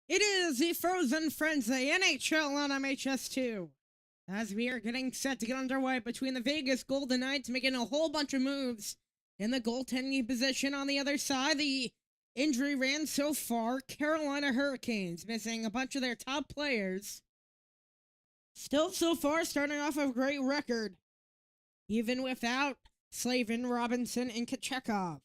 It is the Frozen Frenzy NHL on MHS2. As we are getting set to get underway between the Vegas Golden Knights making a whole bunch of moves in the goaltending position on the other side. The injury ran so far. Carolina Hurricanes missing a bunch of their top players. Still so far starting off a great record, even without Slavin, Robinson, and Kochetkov.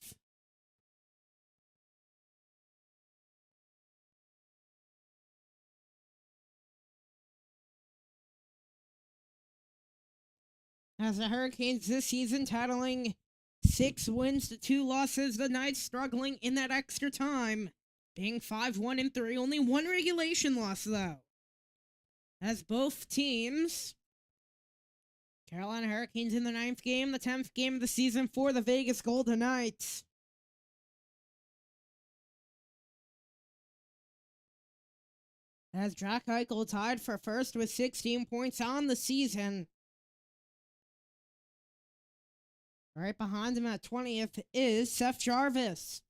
As the Hurricanes this season titling 6 wins to 2 losses, the Knights struggling in that extra time, being 5-1-3, only one regulation loss though. As both teams, Carolina Hurricanes in the 9th game, the 10th game of the season for the Vegas Golden Knights. As Jack Eichel tied for first with 16 points on the season. Right behind him at 20th is Seth Jarvis.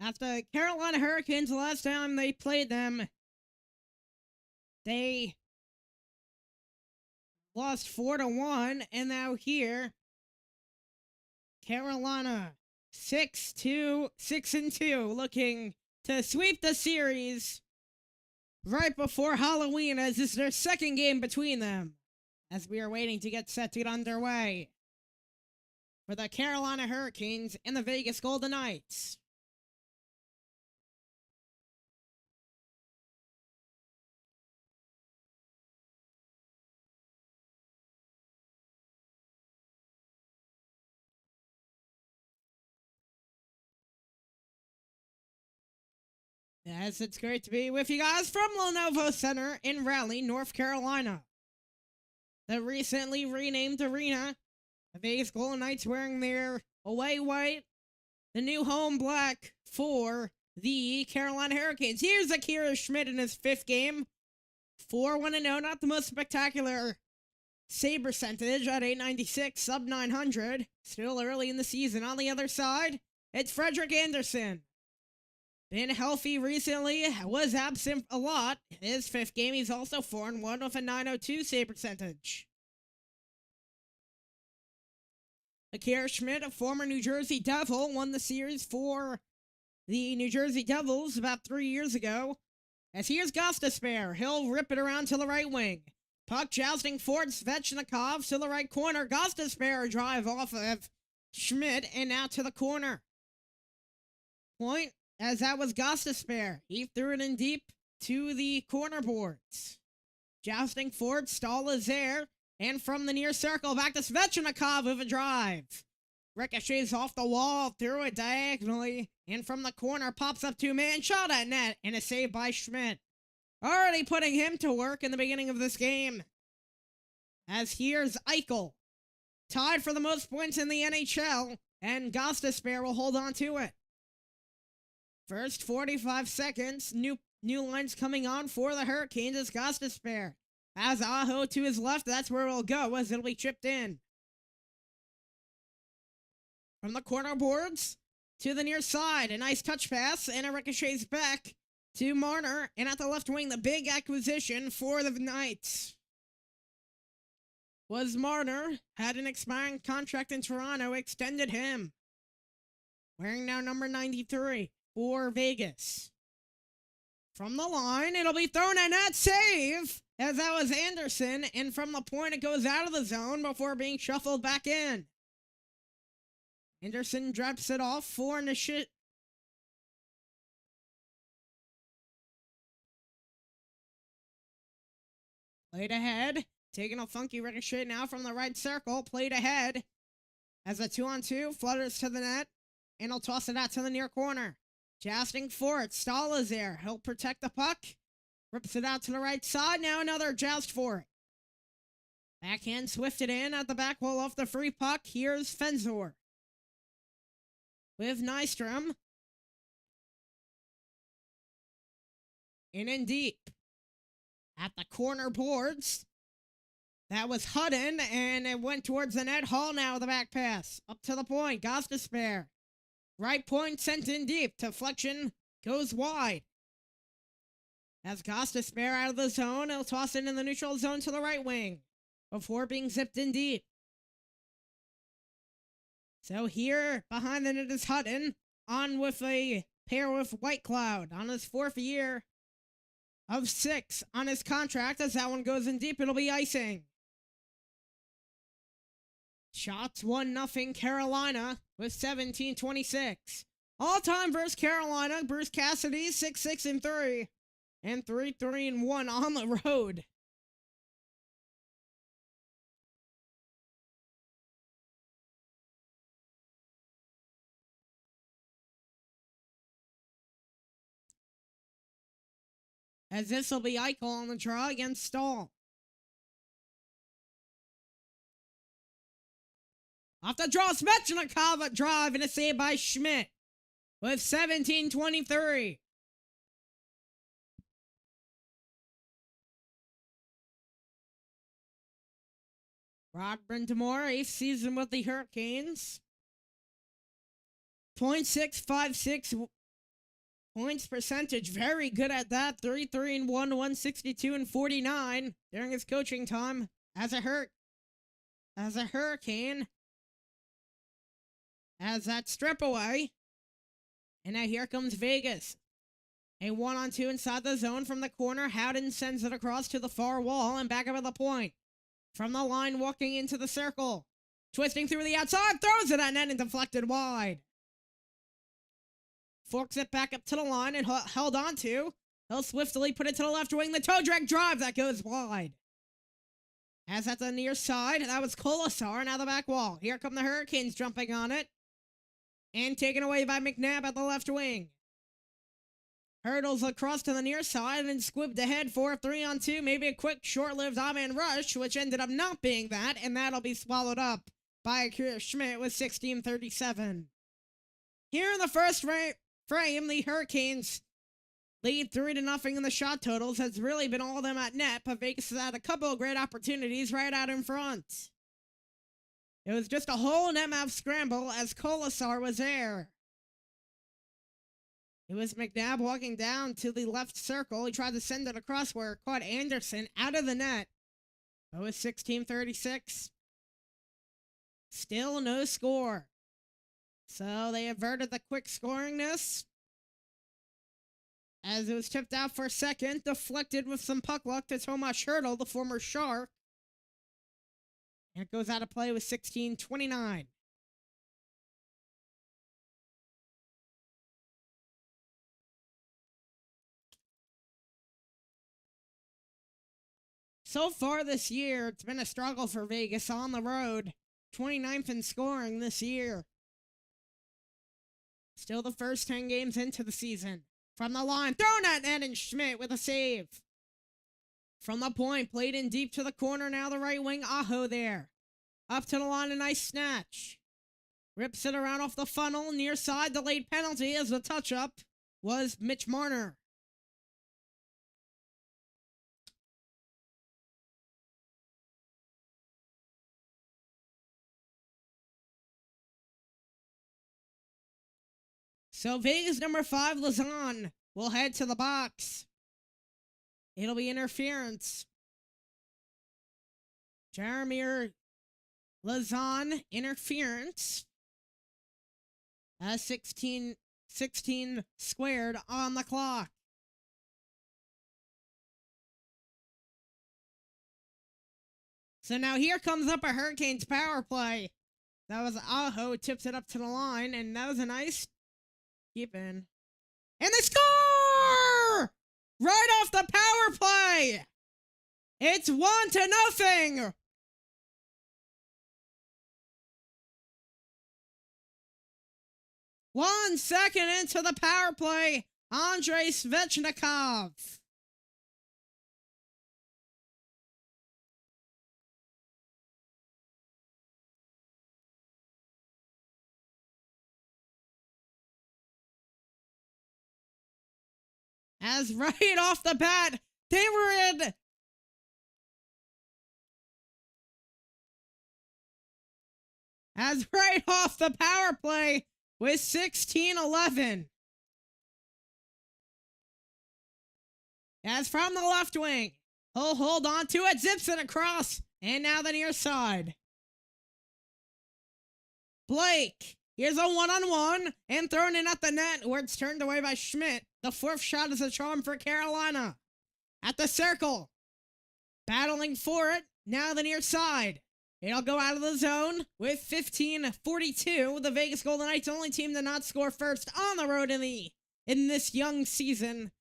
After Carolina Hurricanes, the last time they played them, they lost 4-1, and now here, Carolina 6-2, looking to sweep the series right before Halloween, as this is their second game between them, as we are waiting to get set to get underway for the Carolina Hurricanes and the Vegas Golden Knights. Yes, it's great to be with you guys from Lenovo Center in Raleigh, North Carolina. The recently renamed arena, the Vegas Golden Knights wearing their away white, the new home black for the Carolina Hurricanes. Here's Akira Schmidt in his 5th game. 4-1-0, not the most spectacular save percentage at 896, sub 900. Still early in the season. On the other side, it's Frederik Andersen. Been healthy recently, was absent a lot. In his 5th game, he's also 4-1 with a 902 save percentage. Akira Schmidt, a former New Jersey Devil, won the series for the New Jersey Devils about 3 years ago. As here's Gostisbehere, he'll rip it around to the right wing. Puck jousting forward Svechnikov to the right corner. Gostisbehere drive off of Schmidt and out to the corner. Point, as that was Gostisbehere. He threw it in deep to the corner boards. Jousting forward, Stahl is there. And from the near circle, back to Svechnikov with a drive. Ricochets off the wall, threw it diagonally. And from the corner, pops up 2-man, shot at net, and a save by Schmidt. Already putting him to work in the beginning of this game. As here's Eichel. Tied for the most points in the NHL, and Gostisbehere will hold on to it. First 45 seconds, new lines coming on for the Hurricanes as Gostisbehere. As Aho to his left, that's where it'll go, as it'll be chipped in. From the corner boards to the near side, a nice touch pass, and a ricochets back to Marner, and at the left wing, the big acquisition for the Knights was Marner. Had an expiring contract in Toronto, extended him. Wearing now number 93 for Vegas. From the line, it'll be thrown in net, save, as that was Anderson, and from the point, it goes out of the zone before being shuffled back in. Anderson drops it off for Nishit. Played ahead, taking a funky ricochet now from the right circle, played ahead, as a 2-on-2 flutters to the net, and he'll toss it out to the near corner. Jousting for it, Stahl is there, he'll protect the puck, rips it out to the right side, now another joust for it. Backhand swifted in at the back wall off the free puck, here's Fenzor. With Nystrom. In deep. At the corner boards. That was Hutton, and it went towards the net. Hall now with the back pass. Up to the point, Gostisbehere. Right point sent in deep. Deflection goes wide. As Gostisbehere out of the zone, he'll toss it in the neutral zone to the right wing before being zipped in deep. So here, behind the net is Hutton, on with a pair with White Cloud on his 4th year of 6 on his contract. As that one goes in deep, it'll be icing. Shots 1-0 Carolina with 17:26. All-time versus Carolina, Bruce Cassidy 6-6-3 and 3-3-1 on the road. As this will be Eichel on the draw against Stahl. Off the draw, Svechnikov, a drive and a save by Schmidt with 17:23. Rod Brind'Amour, 8th season with the Hurricanes. .656 points percentage, very good at that. 3-3-1, 162-49 during his coaching time as a Hurricane. As that strip away. And now here comes Vegas. A 1-on-2 inside the zone from the corner. Howden sends it across to the far wall and back up at the point. From the line, walking into the circle. Twisting through the outside, throws it at net and deflected wide. Forks it back up to the line and held on to. He'll swiftly put it to the left wing. The toe drag drive that goes wide. As at the near side, that was Colasar, now the back wall. Here come the Hurricanes jumping on it. And taken away by McNabb at the left wing. Hurdles across to the near side and squibbed ahead for a 3-on-2. Maybe a quick, short-lived odd-man rush, which ended up not being that, and that'll be swallowed up by Schmidt with 16:37. Here in the first frame, the Hurricanes lead 3-0 in the shot totals. Has really been all of them at net, but Vegas has had a couple of great opportunities right out in front. It was just a whole net mouth scramble as Colasar was there. It was McNabb walking down to the left circle. He tried to send it across where it caught Anderson out of the net. But with 16:36, still no score. So they averted the quick scoringness as it was tipped out for a second, deflected with some puck luck to Tomas Hertl, the former Shark. And it goes out of play with 16:29. So far this year, it's been a struggle for Vegas on the road. 29th in scoring this year. Still the first 10 games into the season. From the line, thrown at net, and Schmidt with a save. From the point, played in deep to the corner, now the right wing, Aho there. Up to the line, a nice snatch. Rips it around off the funnel, near side, delayed penalty as the touch-up was Mitch Marner. So Vegas number 5, Lazan, will head to the box. It'll be interference. Jaromir Lazan, interference. 16 squared on the clock. So now here comes up a Hurricanes power play. That was Aho, tips it up to the line, and that was a nice keep in. And they score! Right off the power play! It's 1-0! 1 second into the power play, Andrei Svechnikov. As right off the bat, they were in. As right off the power play with 16-11. As from the left wing, he'll hold on to it, zips it across, and now the near side. Blake, here's a one-on-one, and thrown in at the net, where it's turned away by Schmidt. The fourth shot is a charm for Carolina. At the circle, battling for it, now the near side. It'll go out of the zone with 15:42. The Vegas Golden Knights, only team to not score first on the road in this young season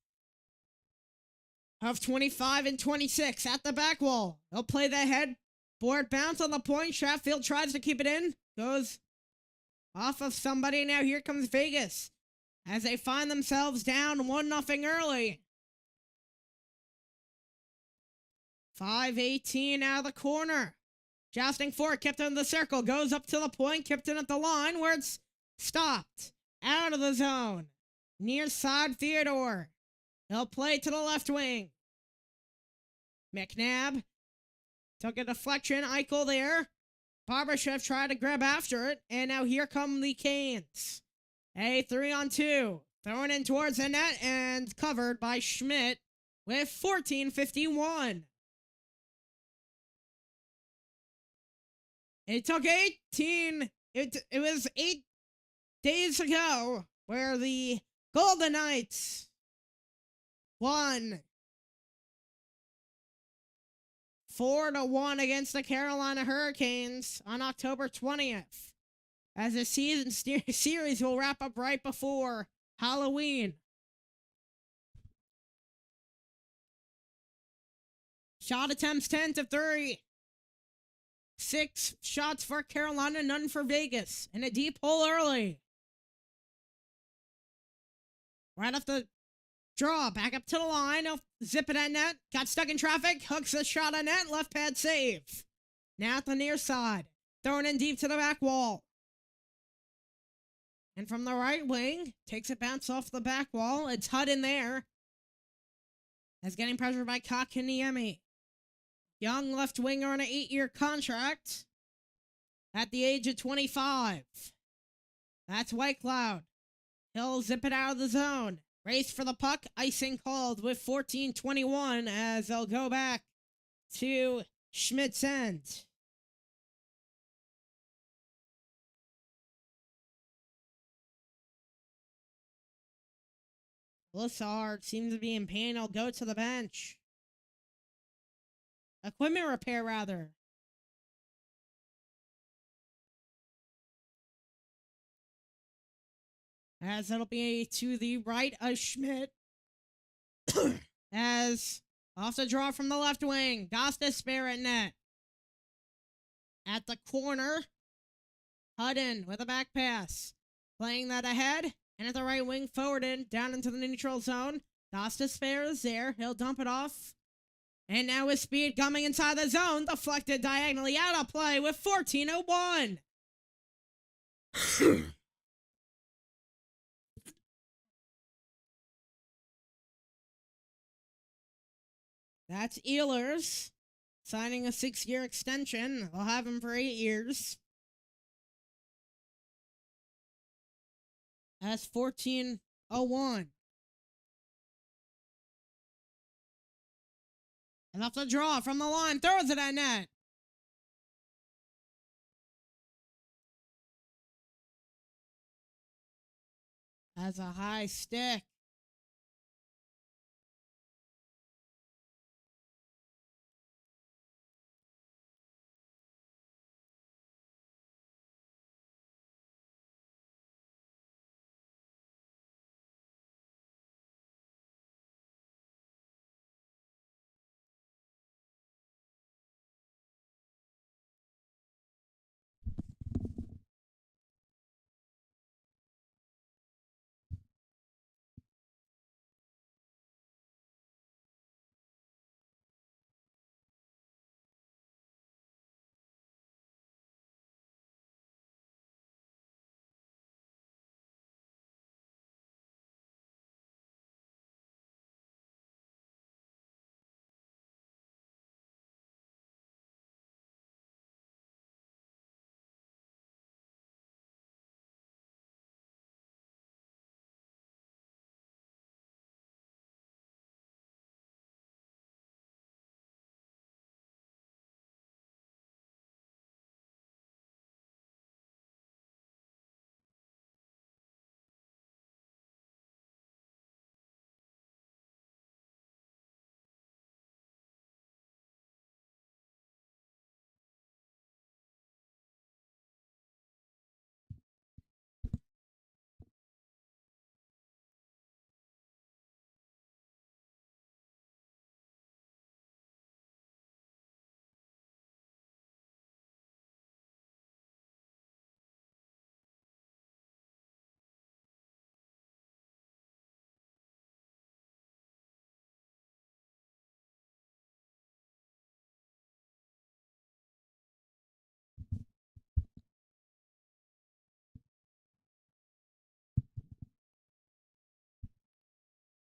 of 25 and 26. At the back wall, they'll play the head board bounce on the point. Chatfield tries to keep it in, goes off of somebody. Now here comes Vegas as they find themselves down 1-0 early. 5:18 out of the corner. Jousting for it, kept in the circle, goes up to the point, kept in at the line where it's stopped. Out of the zone. Near side, Theodore. He'll play to the left wing. McNabb took a deflection, Eichel there. Barbashev tried to grab after it, and now here come the Canes. A 3-on-2. Thrown in towards the net and covered by Schmidt with 14:51. It took 18. It was 8 days ago where the Golden Knights won 4-1 against the Carolina Hurricanes on October 20th. As the season series will wrap up right before Halloween. Shot attempts 10-3. 6 shots for Carolina, none for Vegas. In a deep hole early. Right off the draw, back up to the line. He'll zip it at net. Got stuck in traffic. Hooks a shot at net. Left pad save. Now at the near side. Thrown in deep to the back wall. And from the right wing, takes a bounce off the back wall. It's Hutton there. As getting pressured by Kotkaniemi. Young left winger on an 8-year contract at the age of 25. That's Whitecloud. He'll zip it out of the zone. Race for the puck. Icing called with 14:21 as they'll go back to Schmidt's end. Blissard seems to be in pain. He'll go to the bench. Equipment repair, rather. As it'll be to the right of Schmidt. As off the draw from the left wing. Gosta spare at net. At the corner. Hudden with a back pass. Playing that ahead. And at the right wing, forwarded down into the neutral zone. Gosta spare is there. He'll dump it off. And now with speed coming inside the zone. Deflected diagonally out of play with 14:01. That's Ehlers signing a 6-year extension. They'll have him for 8 years. That's 14:01. And off the draw from the line, throws it at net. Has a high stick.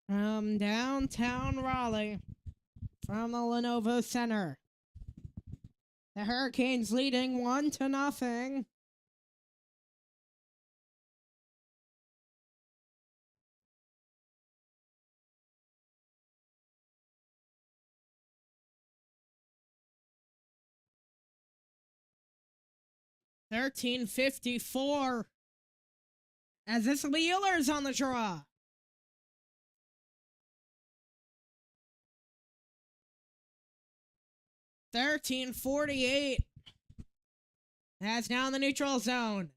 From downtown Raleigh, from the Lenovo Center, the Hurricanes leading 1-0. $13.54. As this will be Ehlers on the draw. $13.48. That's now in the neutral zone.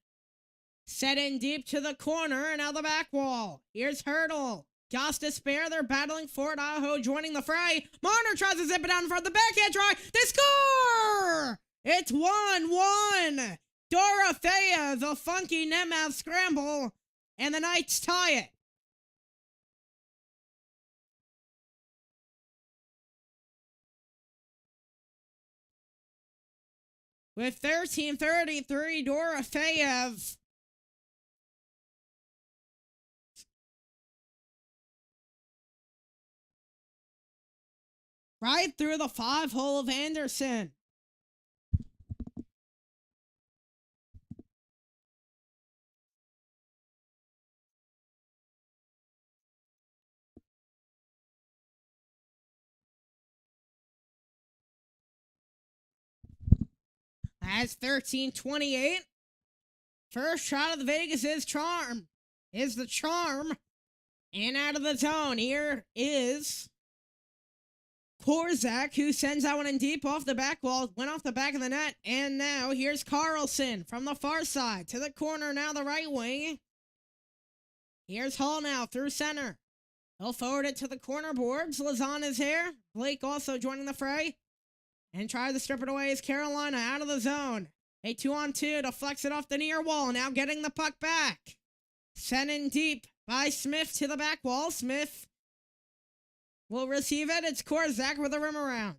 Set in deep to the corner and out the back wall. Here's Hurdle. Gosta spare. They're battling for it. Aho joining the fray. Marner tries to zip it down in front of the backhand try. They score! It's 1-1. Dorothea, the funky Nemeth scramble. And the Knights tie it. With 13:33, Dorofeyev. Right through the 5-hole of Anderson. That's 13:28. First shot of the Vegas is the charm. And out of the zone, here is Korzak, who sends that one in deep off the back wall, went off the back of the net, and now here's Carlson from the far side to the corner, now the right wing. Here's Hall now through center. He'll forward it to the corner boards. Lazan is here. Blake also joining the fray. And try to strip it away is Carolina out of the zone. A 2-on-2 deflects it off the near wall, now getting the puck back. Sent in deep by Smith to the back wall. Smith will receive it. It's Korzak with a rim around.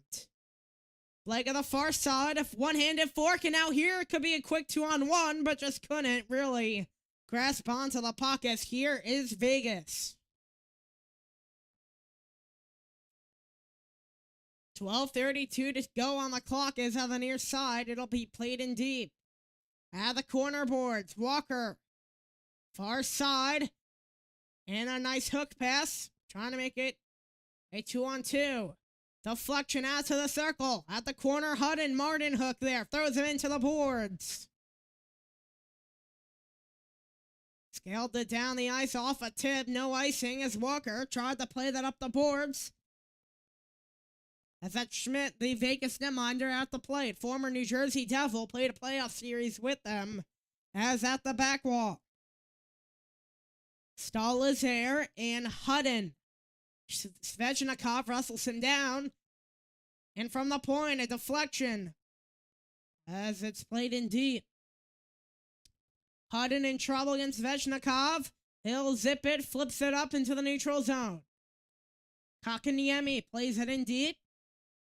Blake on the far side, a one-handed fork, and now here it could be a quick 2-on-1, but just couldn't really grasp onto the puck as here is Vegas. 12:32 to go on the clock is on the near side. It'll be played in deep. At the corner boards, Walker, far side, and a nice hook pass, trying to make it a 2-on-2. Deflection out to the circle. At the corner, Hutton, Martin hook there, throws him into the boards. Scaled it down the ice off a tip, no icing as Walker tried to play that up the boards. As that Schmidt, the Vegas netminder at the plate, former New Jersey Devil, played a playoff series with them, as at the back wall. Stahl is there, and Hutton. Svechnikov wrestles him down, and from the point, a deflection, as it's played in deep. Hutton in trouble against Svechnikov. He'll zip it, flips it up into the neutral zone. Kakaniemi plays it in deep.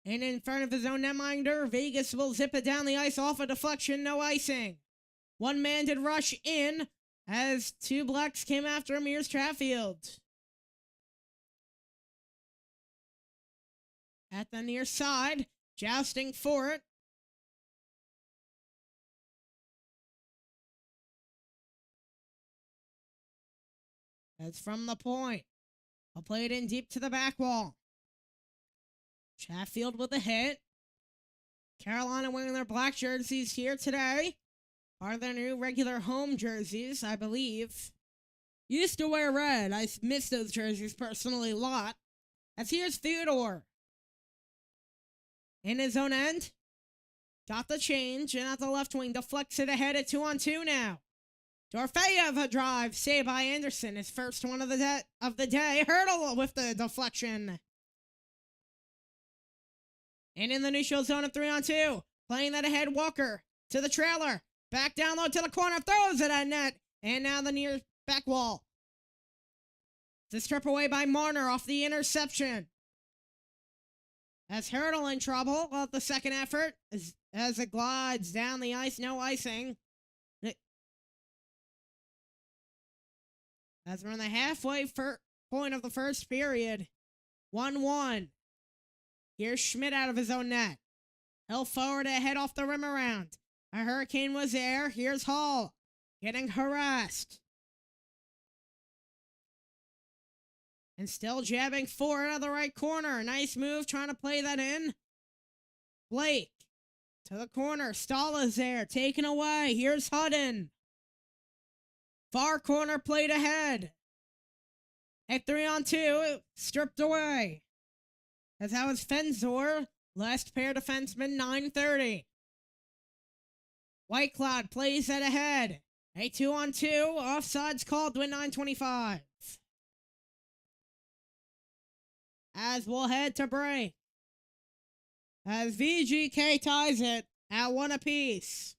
And in front of his own netminder, Vegas will zip it down the ice off a deflection, no icing. One man did rush in as two Blacks came after him. Here's Traffield. At the near side, jousting for it. That's from the point. I'll play it in deep to the back wall. Chatfield with a hit. Carolina wearing their black jerseys here today. Are their new regular home jerseys, I believe. Used to wear red. I miss those jerseys personally a lot. As here's Theodore. In his own end. Got the change, and at the left wing, deflects it ahead at 2-on-2 now. Dorfeyev a drive, saved by Anderson. His first one of the day. Hurdle with the deflection. And in the neutral zone of 3-on-2. Playing that ahead, Walker to the trailer. Back down low to the corner, throws it at net. And now the near back wall. The strip away by Marner off the interception. As Hurdle in trouble with the second effort. As it glides down the ice, no icing. As we're in the halfway point of the first period. 1-1. Here's Schmidt out of his own net. He'll forward ahead off the rim around. A hurricane was there. Here's Hall. Getting harassed. And still jabbing forward out of the right corner. Nice move trying to play that in. Blake to the corner. Stahl is there. Taken away. Here's Hutton. Far corner played ahead. At 3-on-2. Stripped away. As how is Fenzor, last pair defenseman, 9:30. White Cloud plays that ahead. A 2-on-2, offsides called with 9:25. As we'll head to break. As VGK ties it at 1 apiece.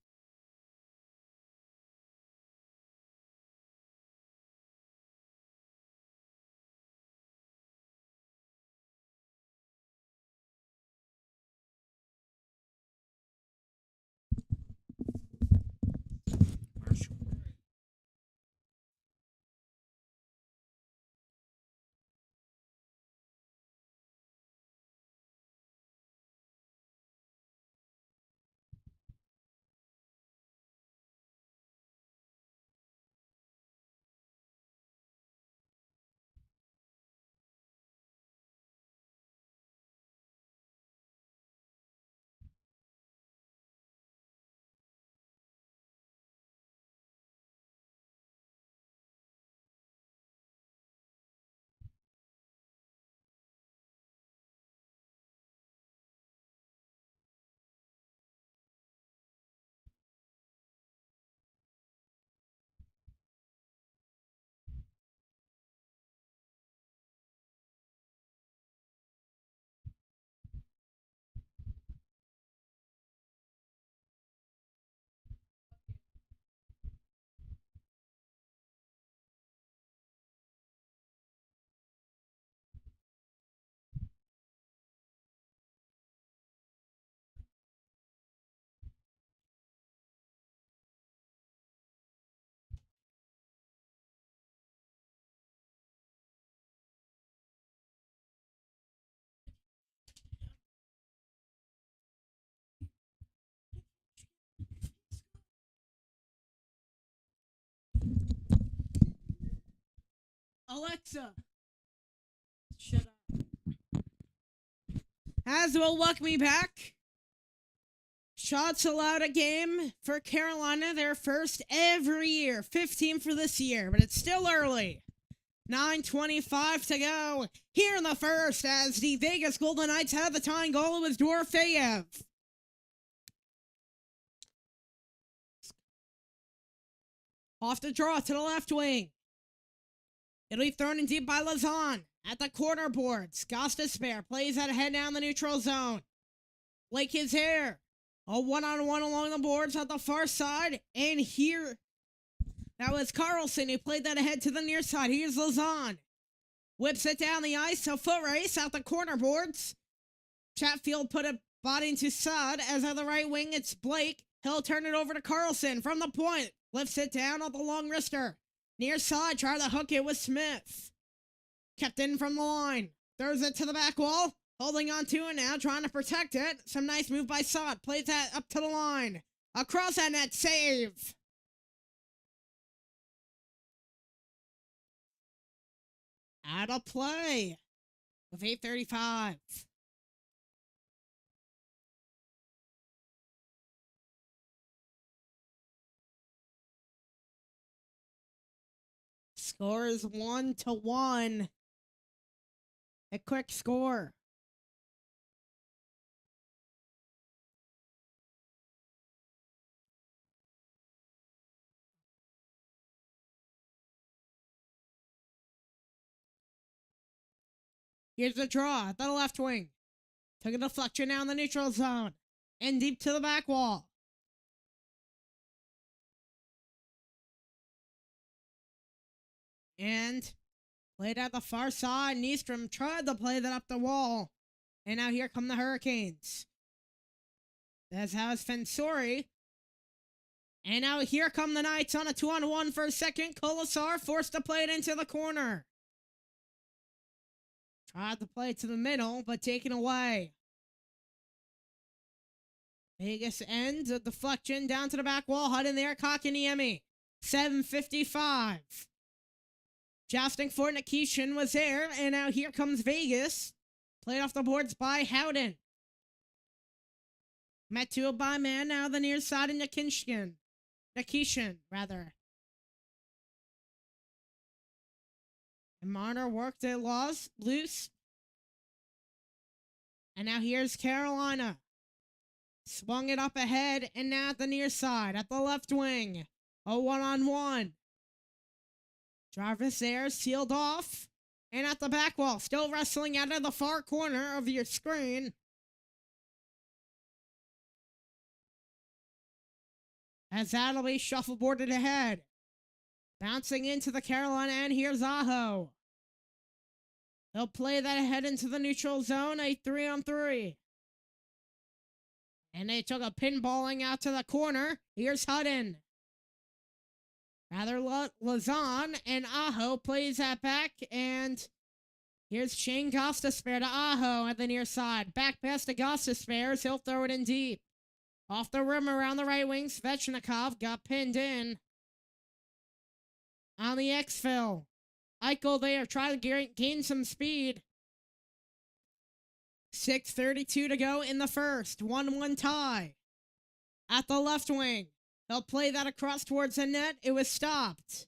Alexa, shut up. As will welcome me back. Shots allowed a game for Carolina, their first every year. 15 for this year, but it's still early. 9:25 to go here in the first as the Vegas Golden Knights have the tying goal. It was Dorofeyev. Off the draw to the left wing. It'll be thrown in deep by Lazan. At the corner boards, Gostisbehere plays that ahead down the neutral zone. Blake is here. A one-on-one along the boards at the far side. And here, that was Carlson who played that ahead to the near side. Here's Lazan. Whips it down the ice. A foot race out the corner boards. Chatfield put a body into Saad. As on the right wing, it's Blake. He'll turn it over to Carlson from the point. Lifts it down on the long wrister. Near side, try to hook it with Smith. Kept in from the line. Throws it to the back wall. Holding on to it now, trying to protect it. Some nice move by Saad. Plays that up to the line. Across that net, save. Out of play. With 8:35. Score is 1-1. A quick score. Here's the draw at the left wing. Took a deflection down the neutral zone. And deep to the back wall. And played at the far side. Nystrom tried to play that up the wall. And now here come the Hurricanes. That's how it's Fensori. And now here come the Knights on a 2-on-1 for a second. Colasar forced to play it into the corner. Tried to play it to the middle, but taken away. Vegas ends a deflection down to the back wall. Hut in there, Kakaniemi. 7:55. Jousting for Nikishin was there, and now here comes Vegas. Played off the boards by Howden. Met to by man, now the near side of Nikishin, rather. And Marner worked it loose. And now here's Carolina. Swung it up ahead, and now at the near side, at the left wing. A one-on-one. Jarvis there, sealed off. And at the back wall, still wrestling out of the far corner of your screen. As that'll be shuffleboarded ahead. Bouncing into the Carolina end, here's Aho. They'll play that ahead into the neutral zone, a 3-on-3. And they took a pinballing out to the corner. Here's Hutton. Rather Lazan, and Aho plays that back, and here's Shane Gostisbehere to Aho at the near side. Back pass to Gostisbehere, he'll throw it in deep. Off the rim around the right wing, Svechnikov got pinned in. On the exfil. Eichel there, trying to gain some speed. 6:32 to go in the first. 1-1 tie. At the left wing. They'll play that across towards the net. It was stopped.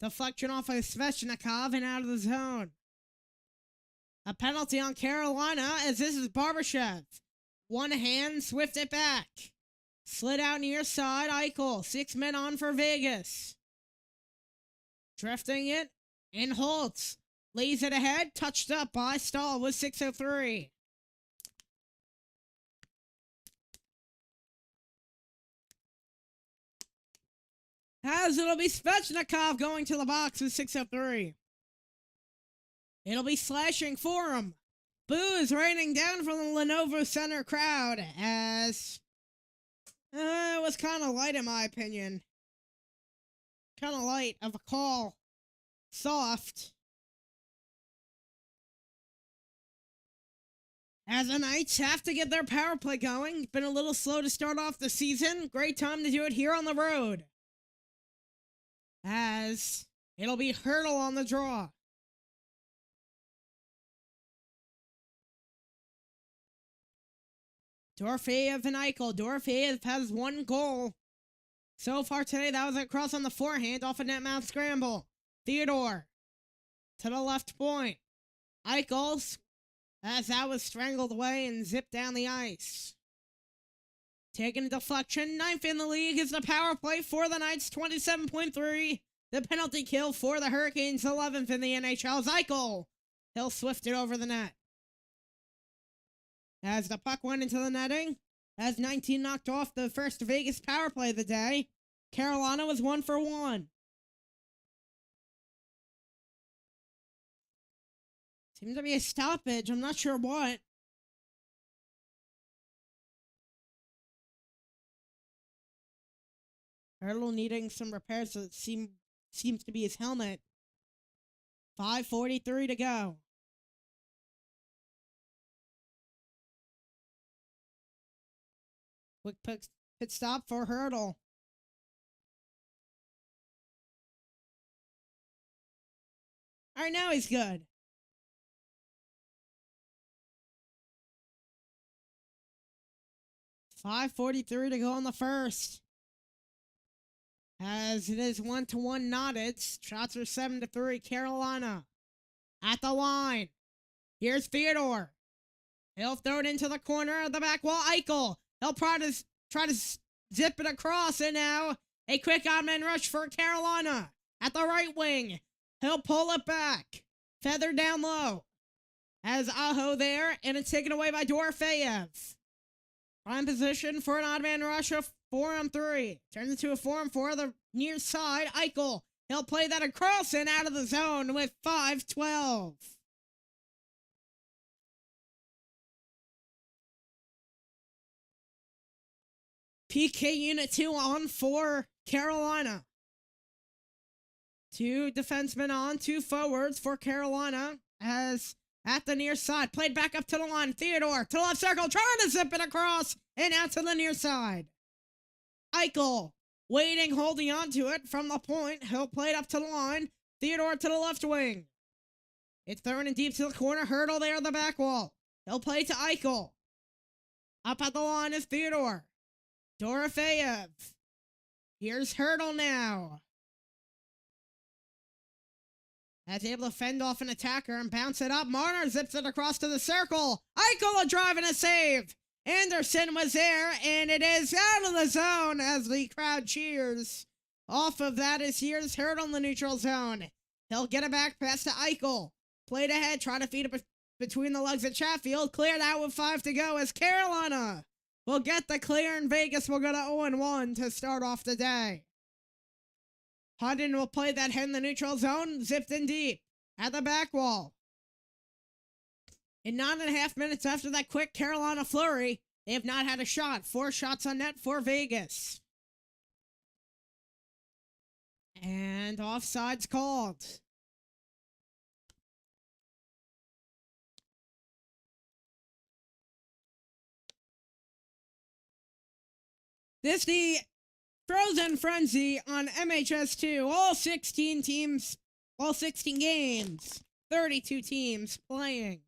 Deflection off of Svechnikov and out of the zone. A penalty on Carolina as this is Barbashev. One hand, swift it back. Slid out near side, Eichel. 6 men on for Vegas. Drifting it, and Holtz lays it ahead, touched up by Stahl with 6:03. As it'll be Svechnikov going to the box with 6:03. It'll be slashing for him. Boos raining down from the Lenovo Center crowd as it was kind of light in my opinion. Kind of light of a call. Soft. As the Knights have to get their power play going. Been a little slow to start off the season. Great time to do it here on the road. As It'll be Hurdle on the draw. Dorofeyev and Eichel. Dorofeyev has 1 goal so far today. That was a cross on the forehand off a net mount scramble. Theodore to the left point. Eichel, as that was strangled away and zipped down the ice. Taking a deflection. 9th in the league is the power play for the Knights. 27.3. The penalty kill for the Hurricanes. 11th in the NHL. Eichel. He'll swift it over the net. As the puck went into the netting, as 19 knocked off the first Vegas power play of the day, Carolina was 1 for 1. Seems to be a stoppage. I'm not sure what. Hurdle needing some repairs, so it seems to be his helmet. 5:43 to go. Quick pit stop for Hurdle. All right, now he's good. $5:43 to go in the first. As it is 1-1 knotted. Shots are 7-3. Carolina at the line. Here's Theodore. He'll throw it into the corner of the back wall. Eichel. He'll try to zip it across, and now a quick odd-man rush for Carolina at the right wing. He'll pull it back. Feather down low. As Aho there, and it's taken away by Dorofeyev. Prime position for an odd-man rush of 4-on-3. Turns into a 4-on-4 the near side. Eichel. He'll play that across and out of the zone with 5:12. PK Unit 2 on for Carolina. 2 defensemen on, 2 forwards for Carolina. As at the near side, played back up to the line. Theodore to the left circle, trying to zip it across and out to the near side. Eichel waiting, holding on to it from the point. He'll play it up to the line. Theodore to the left wing. It's thrown in deep to the corner. Hurdle there on the back wall. He'll play to Eichel. Up at the line is Theodore. Dorofeyev. Here's Hurdle now. That's able to fend off an attacker and bounce it up. Marner zips it across to the circle. Eichel a drive and a save. Anderson was there, and it is out of the zone as the crowd cheers. Off of that is here's Hurdle in the neutral zone. He'll get it back past to Eichel. Played ahead, try to feed it between the legs of Chatfield. Cleared out with 5 to go as Carolina will get the clear, and Vegas will go to 0-1 to start off the day. Hudden will play that head in the neutral zone, zipped in deep at the back wall. In 9.5 minutes after that quick Carolina flurry, they have not had a shot. 4 shots on net for Vegas. And offsides called. This the Frozen Frenzy on MHS2. All 16 teams, all 16 games, 32 teams playing.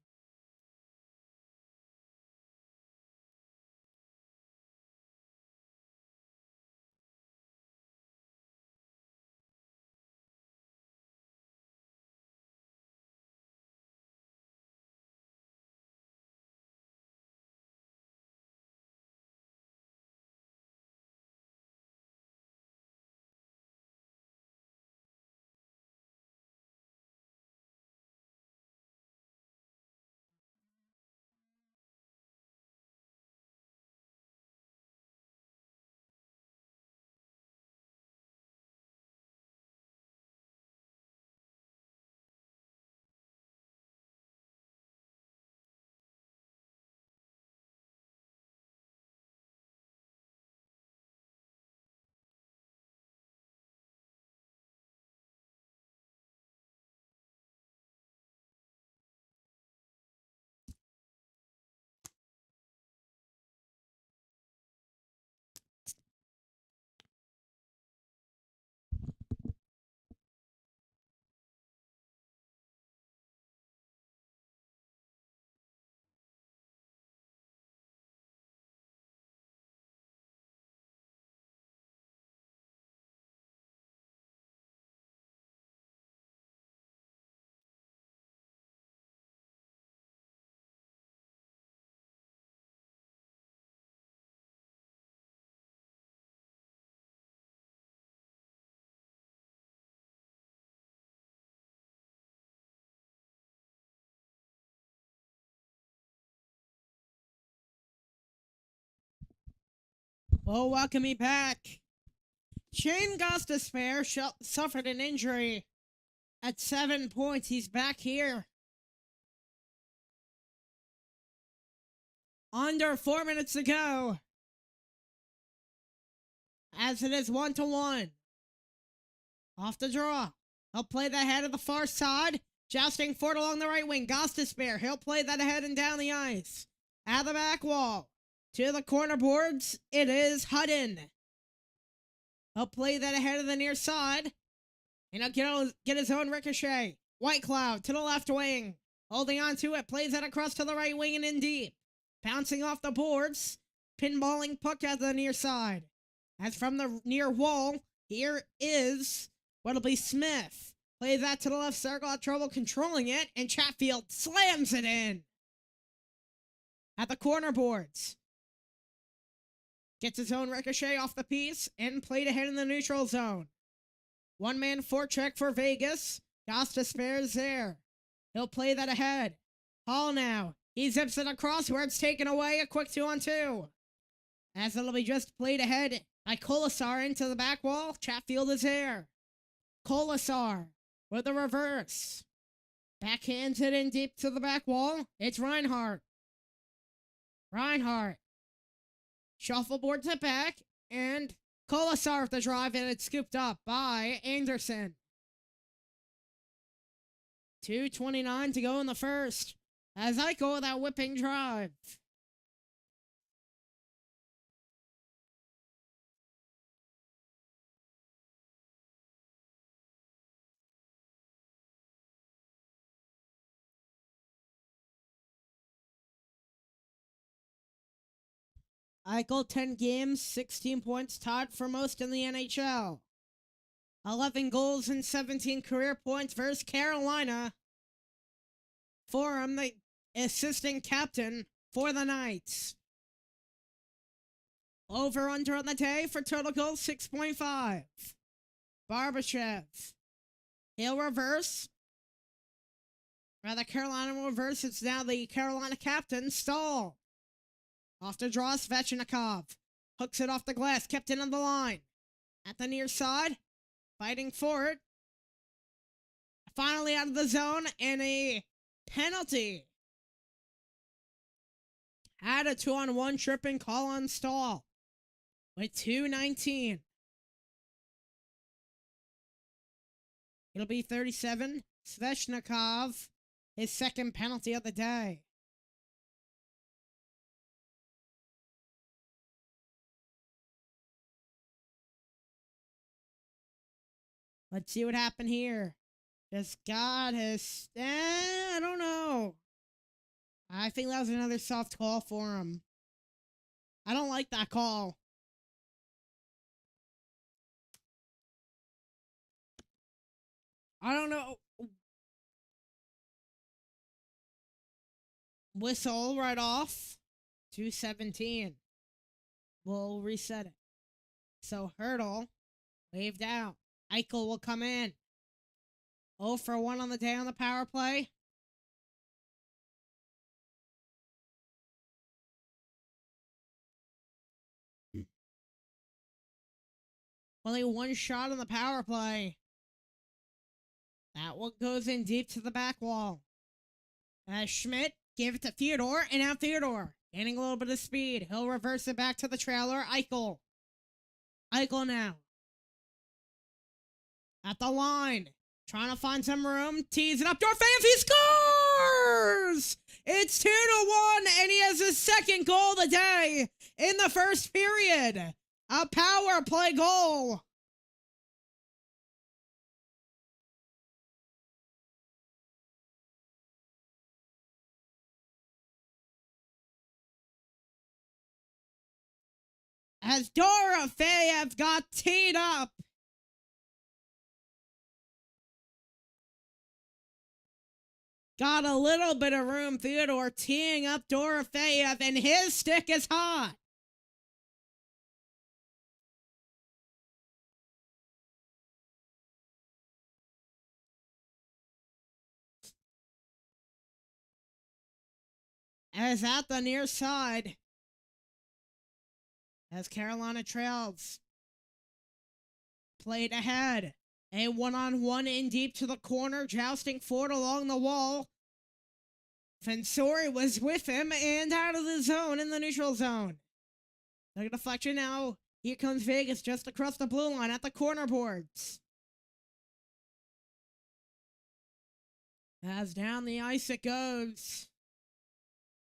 Well, welcome me back. Shane Gostisbehere suffered an injury at 7 points. He's back here. Under 4 minutes to go. As it is 1-1. Off the draw. He'll play the head of the far side. Jousting forward along the right wing. Gostisbehere. He'll play that ahead and down the ice. Out of the back wall. To the corner boards. It is Hutton. He'll play that ahead of the near side. And he'll get his own ricochet. White Cloud to the left wing. Holding on to it. Plays that across to the right wing and in deep. Bouncing off the boards. Pinballing puck at the near side. As from the near wall, here is what'll be Smith. Plays that to the left circle, had trouble controlling it, and Chatfield slams it in. At the corner boards. Gets his own ricochet off the piece, and played ahead in the neutral zone. One-man forecheck for Vegas. Gostisbehere's there. He'll play that ahead. Hall now. He zips it across where it's taken away. A quick 2-on-2. As it'll be just played ahead by Colasar into the back wall. Chatfield is there. Colasar with the reverse. Backhands it in deep to the back wall. It's Reinhardt. Reinhardt. Shuffleboards it back. And Colasar with the drive, and it's scooped up by Anderson. 2:29 to go in the first. As I go with that whipping drive. Eichel, 10 games, 16 points, tied for most in the NHL. 11 goals and 17 career points versus Carolina. For him, the assistant captain for the Knights. Over-under on the day for total goals, 6.5. Barbashev. He'll reverse. Rather, Carolina will reverse. It's now the Carolina captain, Stahl. Off the draw, Svechnikov. Hooks it off the glass, kept in on the line. At the near side, fighting for it. Finally out of the zone, and a penalty. Had a 2-on-1 tripping call on Stahl. With 2:19. It'll be 37. Svechnikov, his second penalty of the day. Let's see what happened here. Just got his... I don't know. I think that was another soft call for him. I don't like that call. I don't know. Whistle right off. 2:17. We'll reset it. So Hurdle waved out. Eichel will come in. 0 for 1 on the day on the power play. Only one shot on the power play. That one goes in deep to the back wall. Schmidt gave it to Theodore, and now Theodore gaining a little bit of speed. He'll reverse it back to the trailer. Eichel. Eichel now. At the line. Trying to find some room. Tees it up. Dorfeyev, he scores! It's 2-1, and he has his second goal of the day in the first period. A power play goal. As Dorofeyev got teed up. Got a little bit of room. Theodore teeing up Dorofeyev, and his stick is hot. As at the near side, as Carolina trails. Played ahead. A one-on-one in deep to the corner, jousting forward along the wall. Fensori was with him and out of the zone in the neutral zone. The deflection now. Here comes Vegas just across the blue line at the corner boards. As down the ice it goes.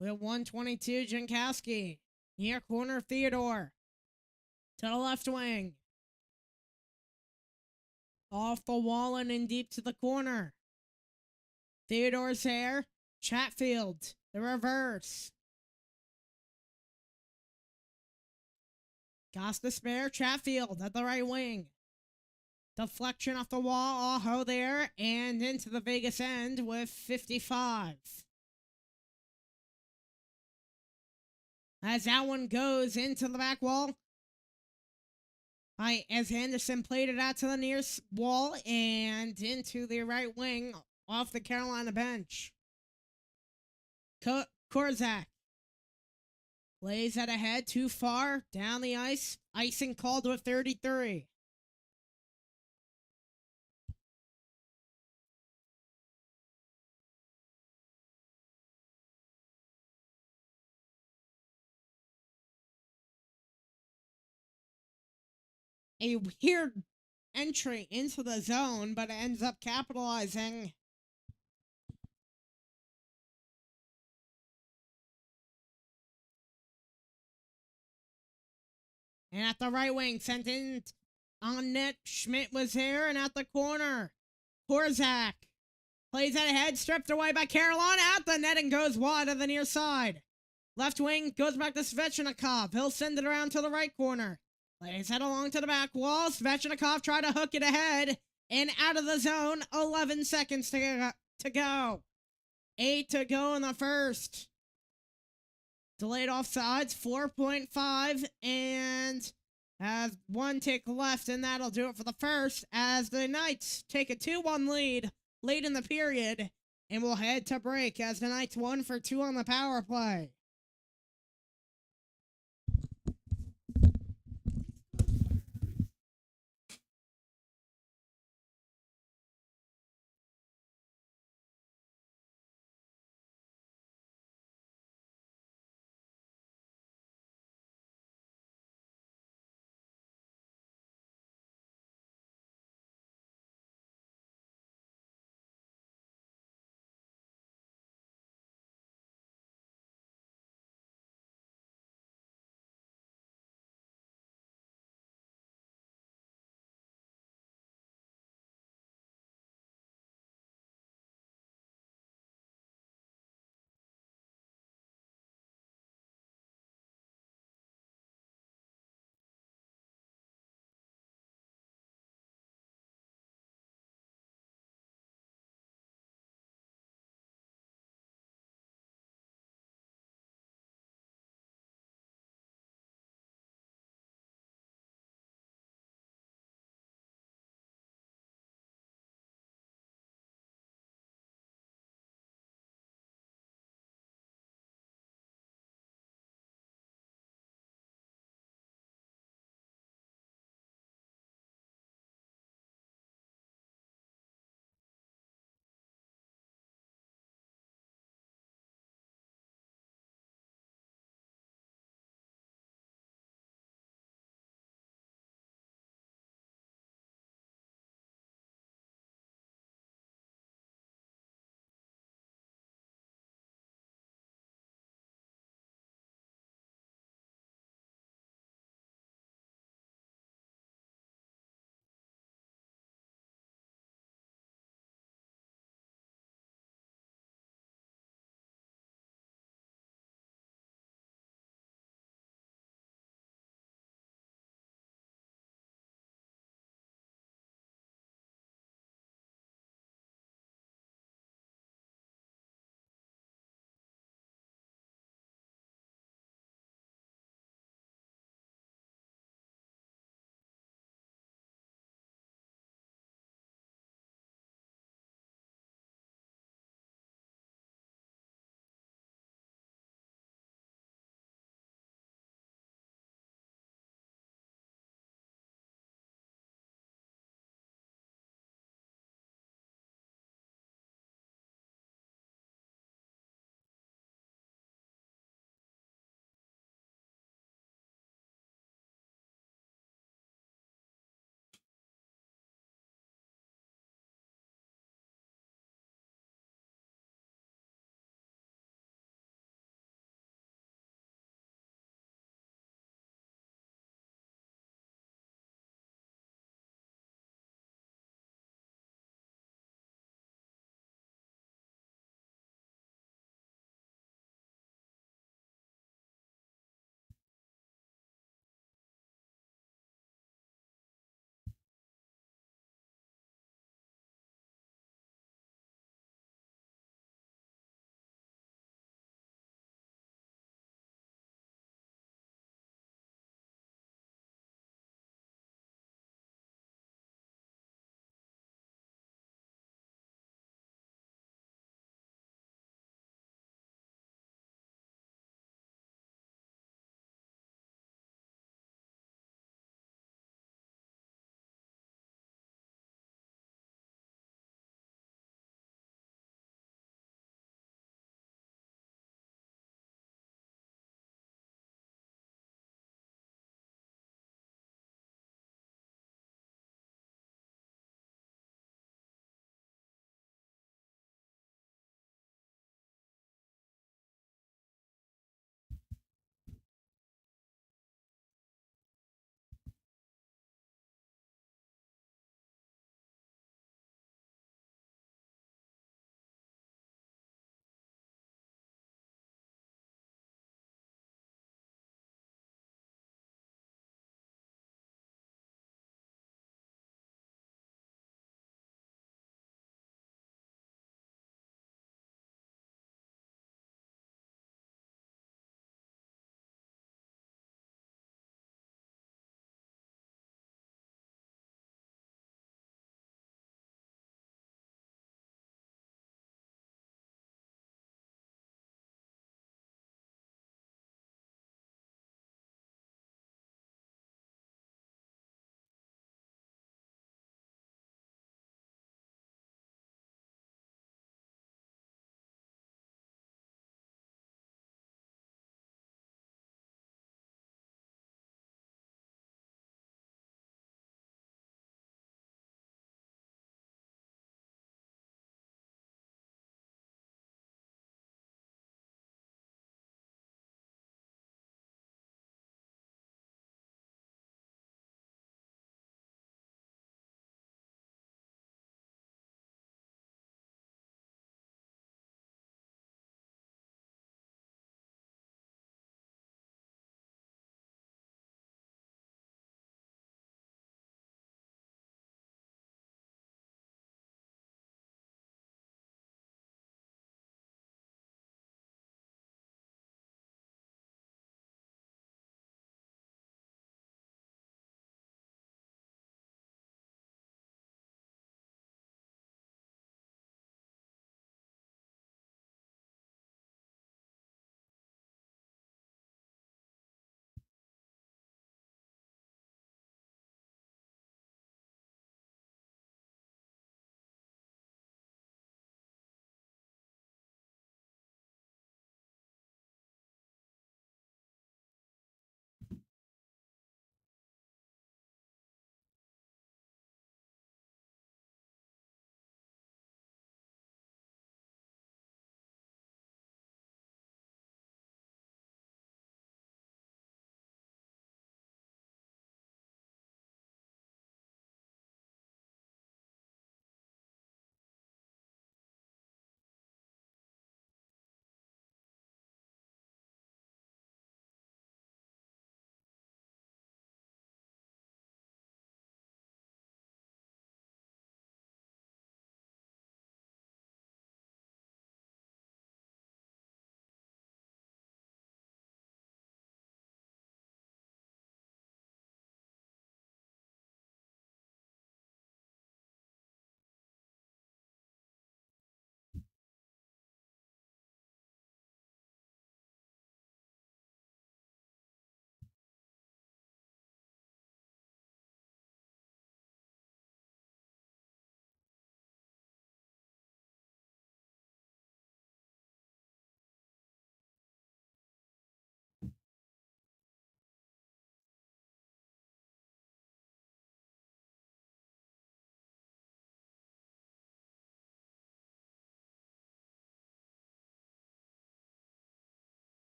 With 122, Jankowski. Near corner, Theodore. To the left wing. Off the wall and in deep to the corner. Theodore's there. Chatfield. The reverse. Got the spare. Chatfield at the right wing. Deflection off the wall. Aho there. And into the Vegas end with 55. As that one goes into the back wall. As Anderson played it out to the near wall and into the right wing off the Carolina bench. Korzak plays it ahead too far down the ice. Icing called with 33. A weird entry into the zone, but it ends up capitalizing. And at the right wing, sent in on net. Schmidt was there, and at the corner, Korzak plays it ahead, stripped away by Carolina at the net and goes wide of the near side. Left wing goes back to Svechnikov. He'll send it around to the right corner. Plays it along to the back wall. Svechnikov tried to hook it ahead and out of the zone. 11 seconds to go. 8 to go in the first. Delayed offsides, 4.5, and has one tick left, and that'll do it for the first as the Knights take a 2-1 lead late in the period, and we'll head to break as the Knights 1 for 2 on the power play.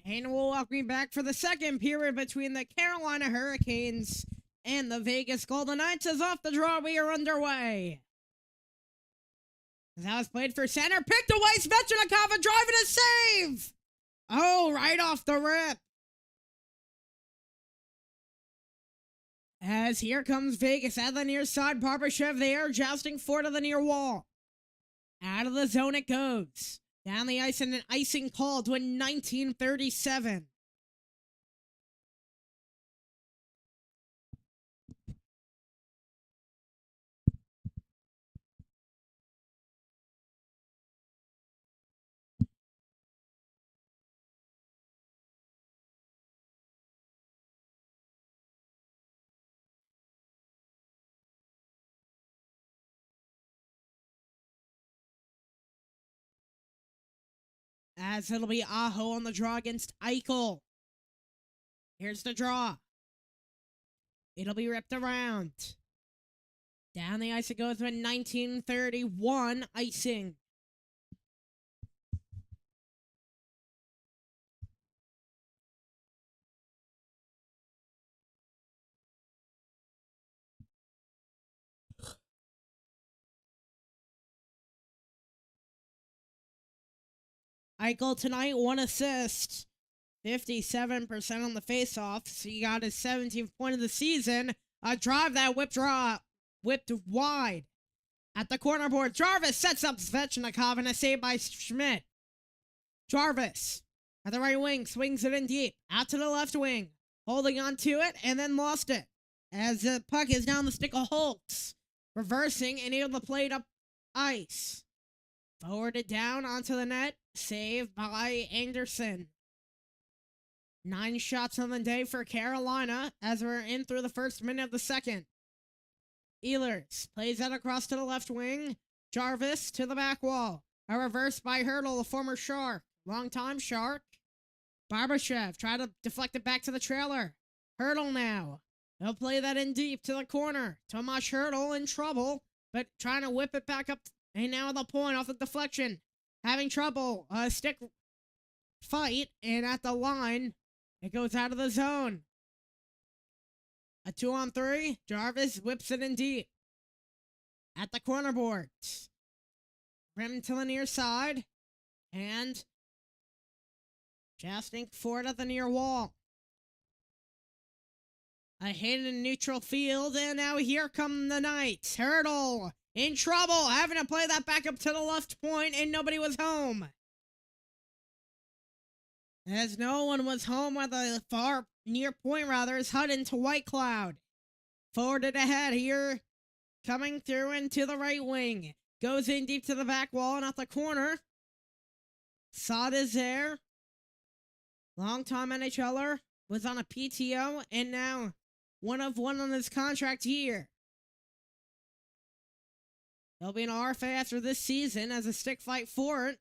And we'll welcome you back for the second period between the Carolina Hurricanes and the Vegas Golden Knights. As off the draw, we are underway. As that was played for center, picked away, Svechnikov driving a save! Oh, right off the rip. As here comes Vegas at the near side, Barbashev there, jousting forward to the near wall. Out of the zone it goes. Down the ice and an icing call to a 1937. As it'll be Aho on the draw against Eichel. Here's the draw. It'll be ripped around. Down the ice it goes with 1931 icing. Eichel tonight, 1 assist, 57% on the faceoff. So he got his 17th point of the season. A drive that whipped wide. At the corner board, Jarvis sets up Svechnikov and a save by Schmidt. Jarvis at the right wing, swings it in deep. Out to the left wing, holding on to it and then lost it. As the puck is down the stick of Holtz. Reversing and able to play it up ice. Forwarded down onto the net. Saved by Anderson. 9 shots on the day for Carolina as we're in through the first minute of the second. Ehlers plays that across to the left wing. Jarvis to the back wall. A reverse by Hurdle, the former Shark. Long-time Shark. Barbashev tried to deflect it back to the trailer. Hurdle now. He'll play that in deep to the corner. Tomas Hurdle in trouble, but trying to whip it back up. And now at the point off the deflection. Having trouble. A stick fight. And at the line, it goes out of the zone. A 2-on-3. Jarvis whips it in deep. At the corner boards. Rim to the near side. And jousting forward at the near wall. A hit in neutral field. And now here come the Knights. Hurdle in trouble, having to play that back up to the left point, and nobody was home. As no one was home at the far near point, rather, is Hutton to White Cloud. Forwarded ahead here, coming through into the right wing. Goes in deep to the back wall and at the corner. Sod is there. Long-time NHLer, was on a PTO, and now 1 of 1 on his contract here. There'll be an RFA after this season as a stick fight for it.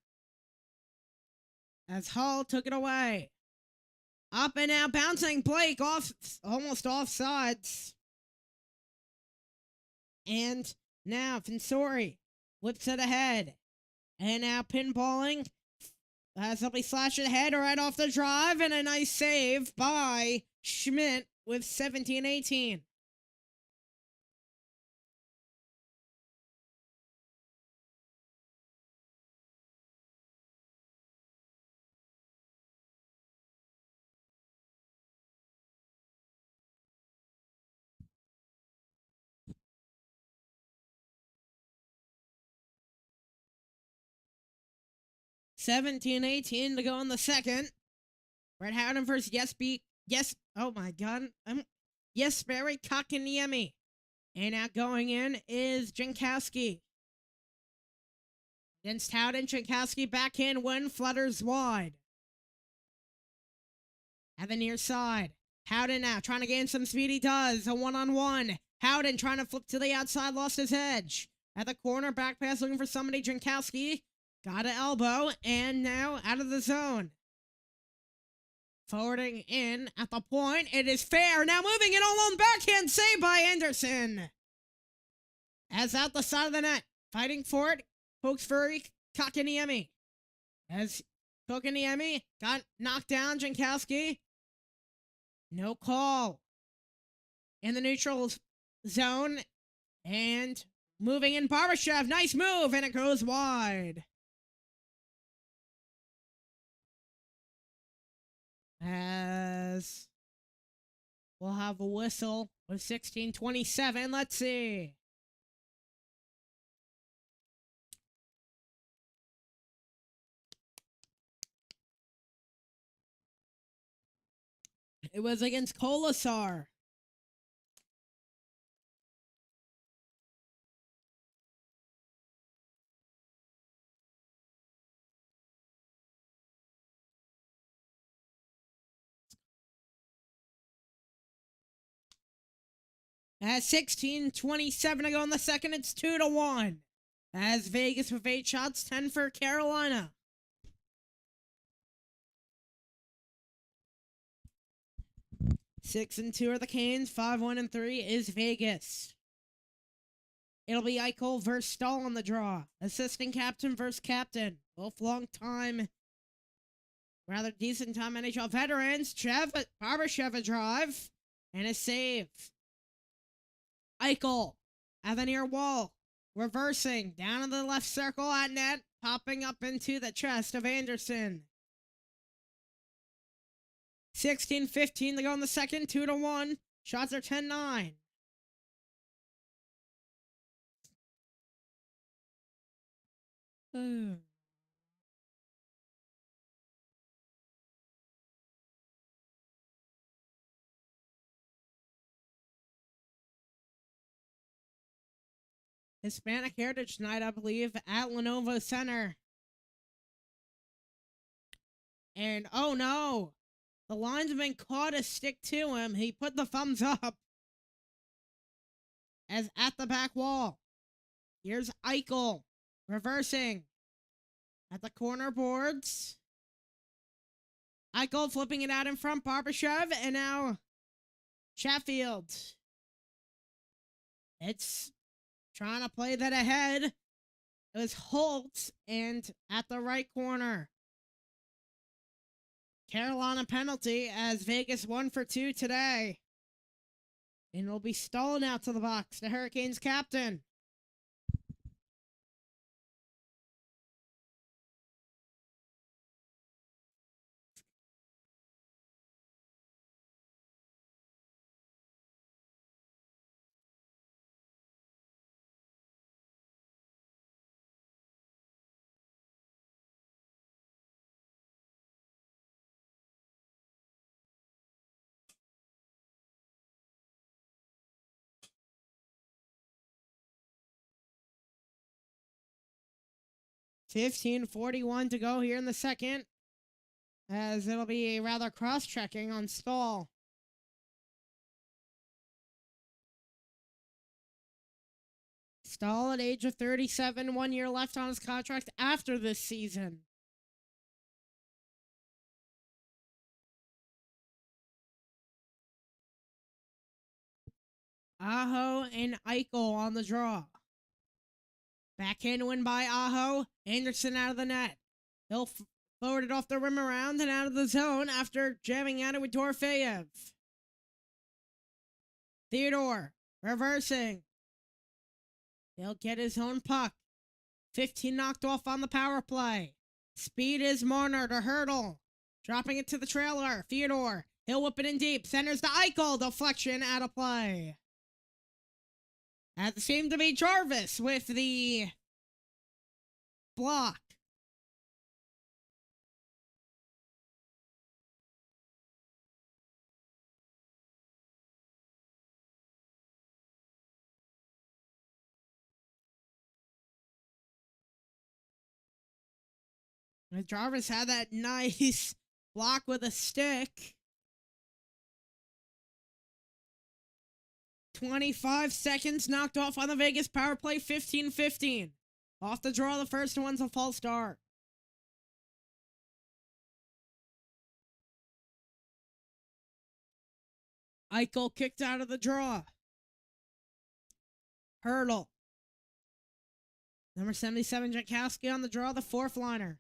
As Hull took it away. Up and out, bouncing Blake off, almost off sides. And now Fensori whips it ahead. And now pinballing. As he'll be slashed ahead right off the drive. And a nice save by Schmidt with 17-18. (17-18) to go in the second. Red Howden versus oh my god. Jesperi Kakaniemi. And out going in is Jankowski. Against Howden, Jankowski backhand win, flutters wide. At the near side. Howden now trying to gain some speed, he does. A 1-on-1. Howden trying to flip to the outside, lost his edge. At the corner, back pass looking for somebody, Jankowski. Got an elbow, and now out of the zone. Forwarding in at the point. It is fair. Now moving it all on backhand save by Anderson. As out the side of the net. Fighting for it. Pokes for Kakaniemi. As Kokaniemi got knocked down. Jankowski. No call. In the neutral zone. And moving in Barbashev. Nice move. And it goes wide. As we'll have a whistle with 16:27. Let's see. It was against Kolasar. At 16:27 to go in the second, it's 2-1. As Vegas with 8 shots, 10 for Carolina. Six and 2 are the Canes. 5-1 and 3 is Vegas. It'll be Eichel versus Stahl on the draw. Assistant captain versus captain. Both long time, rather decent time NHL veterans. Barbashev a drive and a save. Eichel at the near wall. Reversing down in the left circle at net. Popping up into the chest of Anderson. 16:15 to go in the second. 2-1. Shots are 10-9. Hispanic Heritage Night, I believe, at Lenovo Center. And oh no, the linesman caught a stick to him. He put the thumbs up as at the back wall. Here's Eichel reversing at the corner boards. Eichel flipping it out in front. Barbashev and now Sheffield. It's trying to play that ahead. It was Holt and at the right corner. Carolina penalty as Vegas 1 for 2 today. And it'll be stolen out to the box. The Hurricanes captain. $15:41 to go here in the second, as it'll be rather cross-checking on Stahl. Stahl at age of 37, 1 year left on his contract after this season. Aho and Eichel on the draw. Backhand win by Aho. Anderson out of the net. He'll forward it off the rim around and out of the zone after jamming at it with Dorofeyev. Theodore reversing. He'll get his own puck. 15 knocked off on the power play. Speed is Marner to Hurdle. Dropping it to the trailer. Theodore. He'll whip it in deep. Centers to Eichel. Deflection out of play. At the seemed to be Jarvis with the block. And Jarvis had that nice block with a stick. 25 seconds knocked off on the Vegas power play. 15-15. Off the draw, the first one's a false start. Eichel kicked out of the draw. Hurdle. Number 77, Jankowski on the draw, the fourth liner.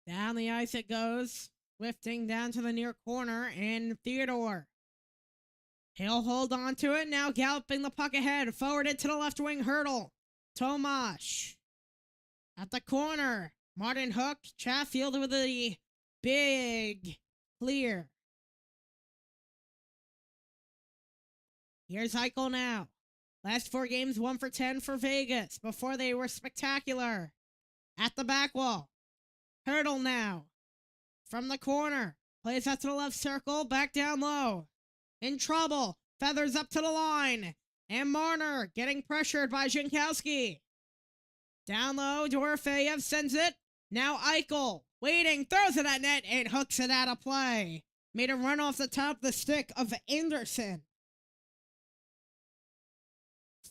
Down the ice it goes, lifting down to the near corner, and Theodore. He'll hold on to it, now galloping the puck ahead, forwarded to the left wing, Hurdle. Tomash. At the corner, Martin Hook, Chatfield with a big clear. Here's Eichel now. Last 4 games, 1 for 10 for Vegas before they were spectacular. At the back wall, Hurdle now. From the corner, plays out to the left circle, back down low. In trouble, feathers up to the line. And Marner getting pressured by Jankowski. Down low, Dorofeyev sends it. Now Eichel, waiting, throws it at net, and hooks it out of play. Made a run off the top of the stick of Anderson.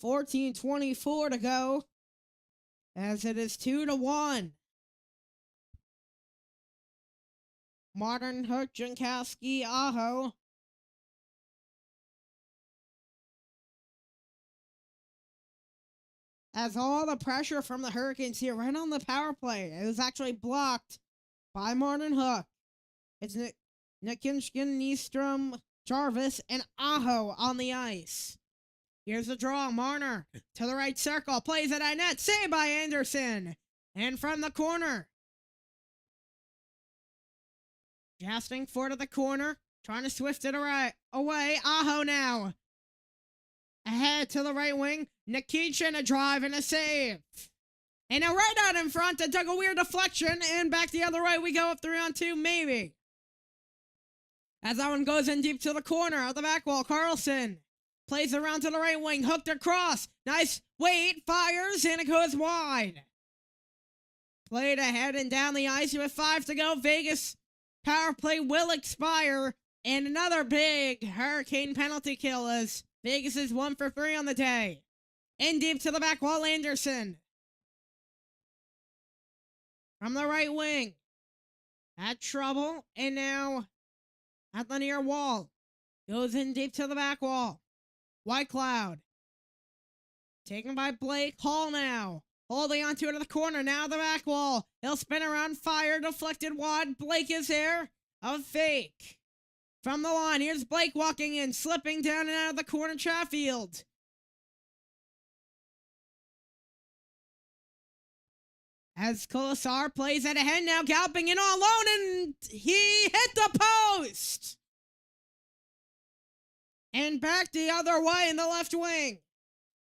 14:24 to go, as it is 2-1. Martin Hook, Jankowski, Aho. As all the pressure from the Hurricanes here right on the power play, it was actually blocked by Martin Hook. It's Nikinskin, Nystrom, Jarvis, and Aho on the ice. Here's the draw. Marner to the right circle, plays it at net, saved by Anderson. And from the corner, Jasting for to the corner, trying to swift it away. Aho now. Ahead to the right wing, Nikitschin, a drive and a save. And now right out in front, it took a weird deflection, and back the other way we go up 3-on-2, maybe. As that one goes in deep to the corner, at the back wall, Carlson plays around to the right wing, hooked across. Nice wait, fires, and it goes wide. Played ahead and down the ice with 5 to go. Vegas power play will expire, and another big Hurricane penalty kill as Vegas is 1 for 3 on the day. In deep to the back wall, Anderson. From the right wing. Had trouble, and now at the near wall. Goes in deep to the back wall. White Cloud. Taken by Blake Hall now. Holding onto it to the corner, now the back wall. He'll spin around, fire, deflected wide. Blake is there. A fake. From the line, here's Blake walking in, slipping down and out of the corner, Chatfield. As Colasar plays it ahead now, galloping in all alone, and he hit the post! And back the other way in the left wing.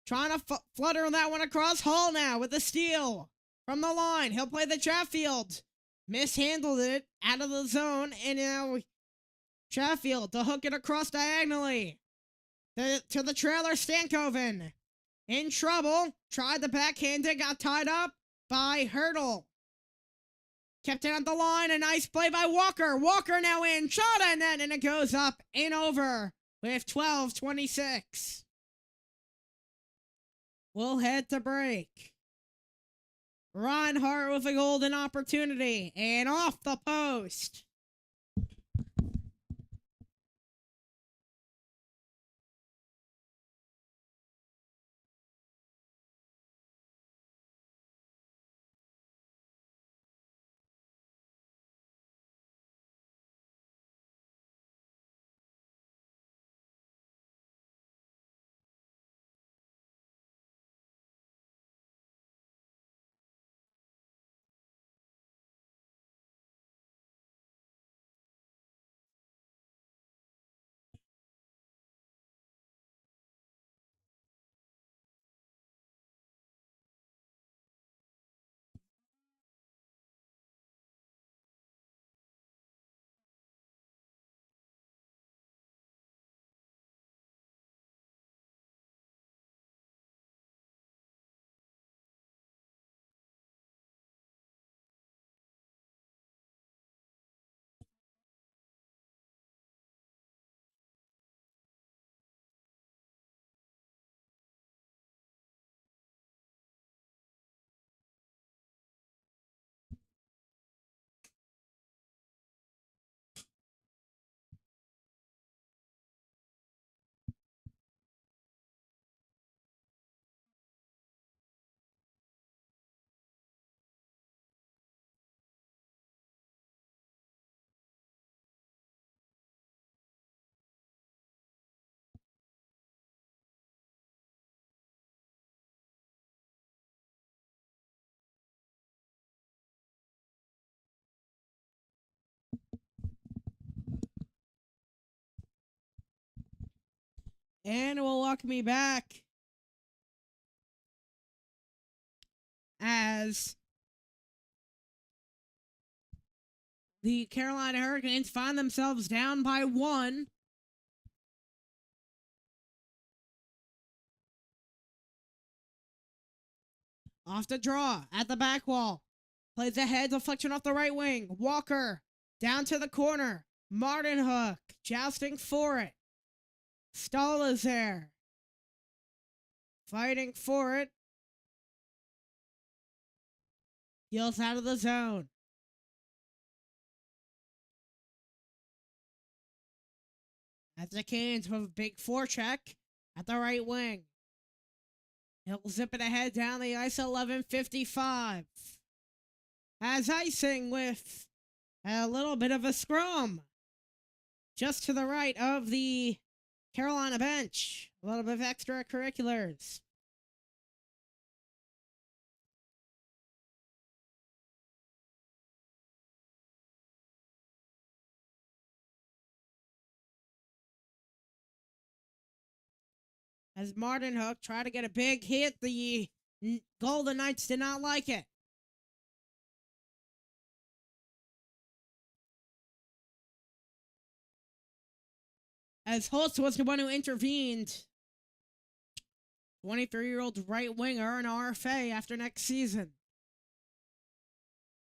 Trying to flutter that one across. Hall now with the steal. From the line, he'll play the Chatfield. Mishandled it out of the zone, and now Chatfield to hook it across diagonally. To the trailer, Stankoven. In trouble. Tried the backhand, got tied up by Hurdle. Kept it at the line, a nice play by Walker. Walker now in, shot at net, and it goes up and over with 12:26. We'll head to break. Reinhart with a golden opportunity, and off the post. And we'll welcome you back as the Carolina Hurricanes find themselves down by 1. Off the draw at the back wall. Plays ahead, deflection off the right wing. Walker down to the corner. Martin Hook jousting for it. Stahl is there. Fighting for it. Heels out of the zone. As the Canes with a big forecheck at the right wing. He'll zip it ahead down the ice, 11:55. Has icing with a little bit of a scrum. Just to the right of the Carolina bench. A little bit of extracurriculars. As Martin Hook tried to get a big hit, the Golden Knights did not like it. As Holtz was the one who intervened. 23-year-old right winger and RFA after next season.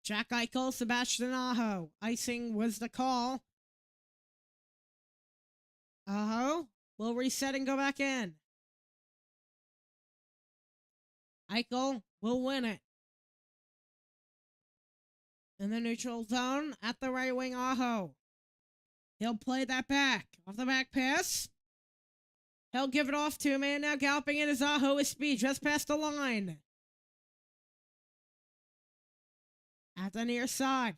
Jack Eichel, Sebastian Aho. Icing was the call. Aho will reset and go back in. Eichel will win it. In the neutral zone, at the right wing, Aho. He'll play that back. Off the back pass. He'll give it off to a man now galloping in his Aho with speed just past the line. At the near side.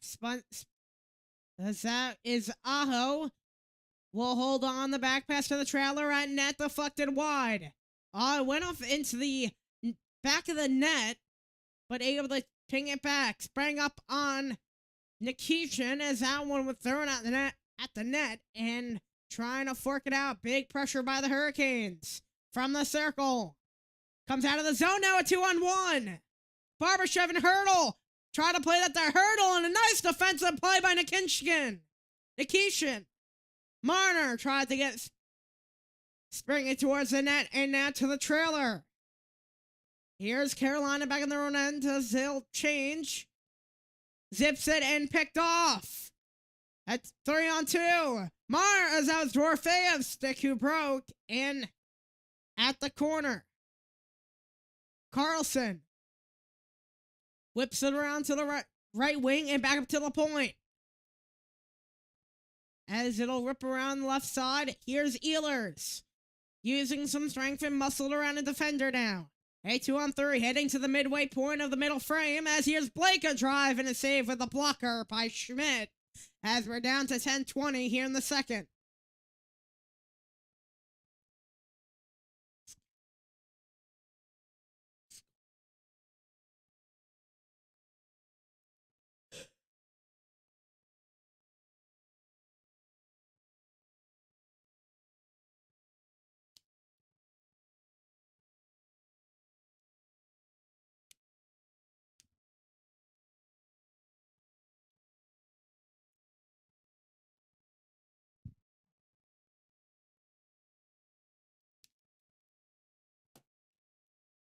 As that is Aho. Will hold on the back pass to the trailer at net, deflected wide. It went off into the back of the net, but able to ping it back. Sprang up on Nikishin as that one was thrown at the net and trying to fork it out. Big pressure by the Hurricanes from the circle. Comes out of the zone now, a 2-on-1. Barbashev and Hurdle try to play that to Hurdle, and a nice defensive play by Nikishin. Marner tried to spring it towards the net, and now to the trailer. Here's Carolina back in their own end as they'll change. Zips it and picked off. That's 3-on-2. As that was Dorofeev's stick who broke in at the corner. Carlson whips it around to the right wing and back up to the point. As it'll rip around the left side, here's Ehlers. Using some strength and muscle around a defender now. A 2-on-3 heading to the midway point of the middle frame as here's Blake a drive and a save with a blocker by Schmidt as we're down to 10:20 here in the second.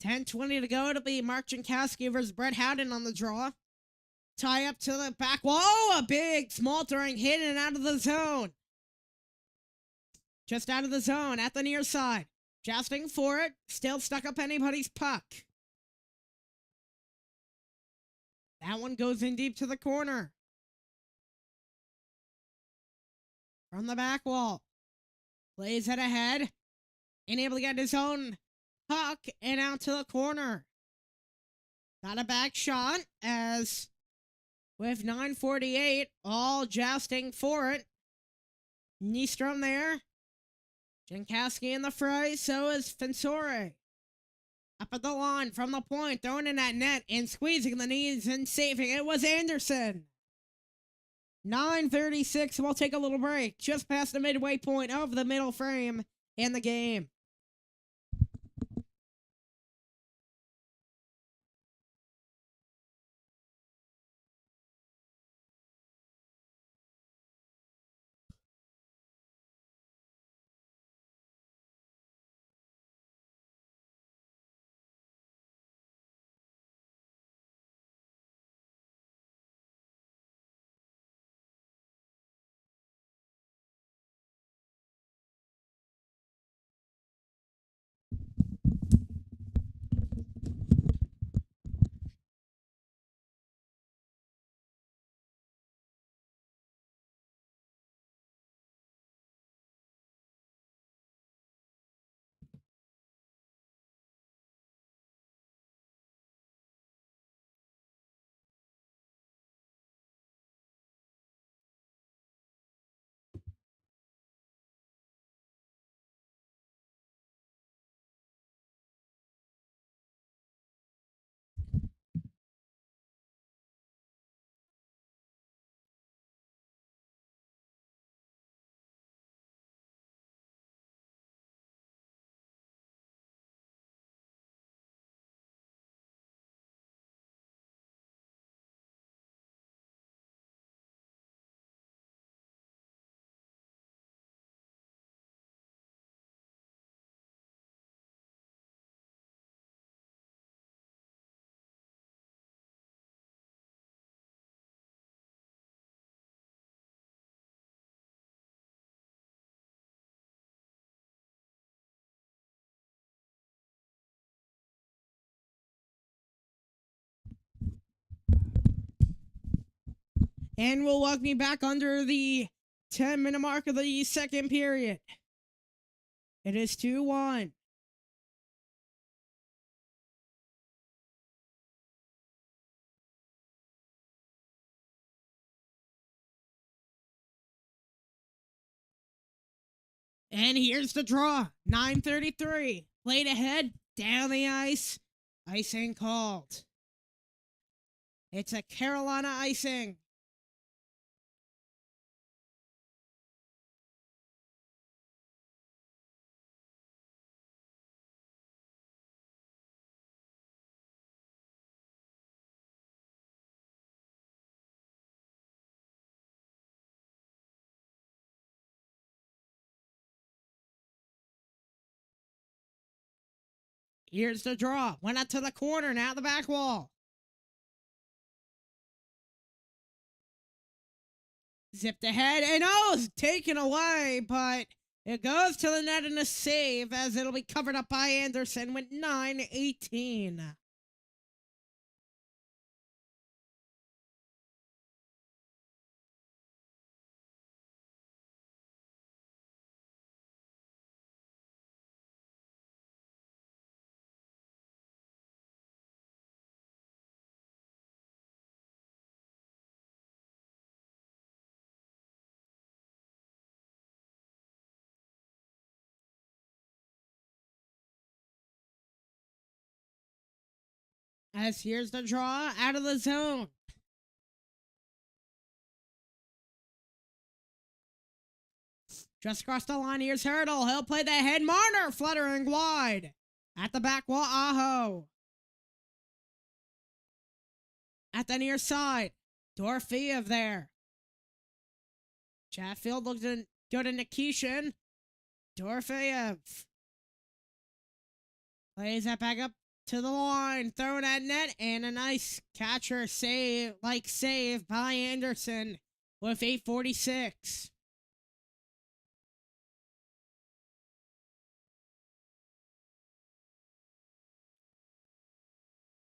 $10:20 to go. It'll be Mark Jankowski versus Brett Howden on the draw. Tie up to the back wall. Oh, a big smoldering hit and out of the zone. Just out of the zone at the near side. Jousting for it. Still stuck up anybody's puck. That one goes in deep to the corner. From the back wall. Plays it ahead. And able to get his own puck and out to the corner. Got a back shot as with 9:48, all jousting for it. Nystrom there. Jankowski in the fray, so is Fensore. Up at the line from the point, throwing in that net and squeezing the knees and saving. It was Anderson. 9:36, we'll take a little break. Just past the midway point of the middle frame in the game. And we'll welcome you back under the 10-minute mark of the second period. It is 2-1. And here's the draw. 9:33. Played ahead, down the ice. Icing called. It's a Carolina icing. Here's the draw. Went out to the corner, now the back wall. Zipped ahead, and it's taken away, but it goes to the net in a save as it'll be covered up by Anderson with 9:18. As here's the draw out of the zone. Just across the line, here's Hurdle. He'll play the head. Marner fluttering wide. At the back wall, Aho. At the near side, Dorofeev there. Chatfield looks to go to Nikishin. Dorofeev plays that back up to the line, throwing at net, and a nice catcher save by Anderson with 8:46.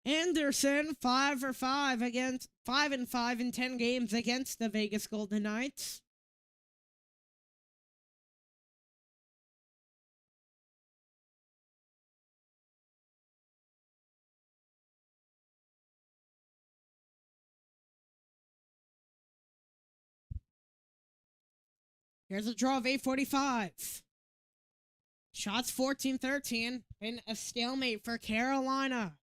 Anderson 5 for 5 against 5 and 5 in 10 games against the Vegas Golden Knights. Here's a draw of 8:45. Shots 14-13 and a stalemate for Carolina.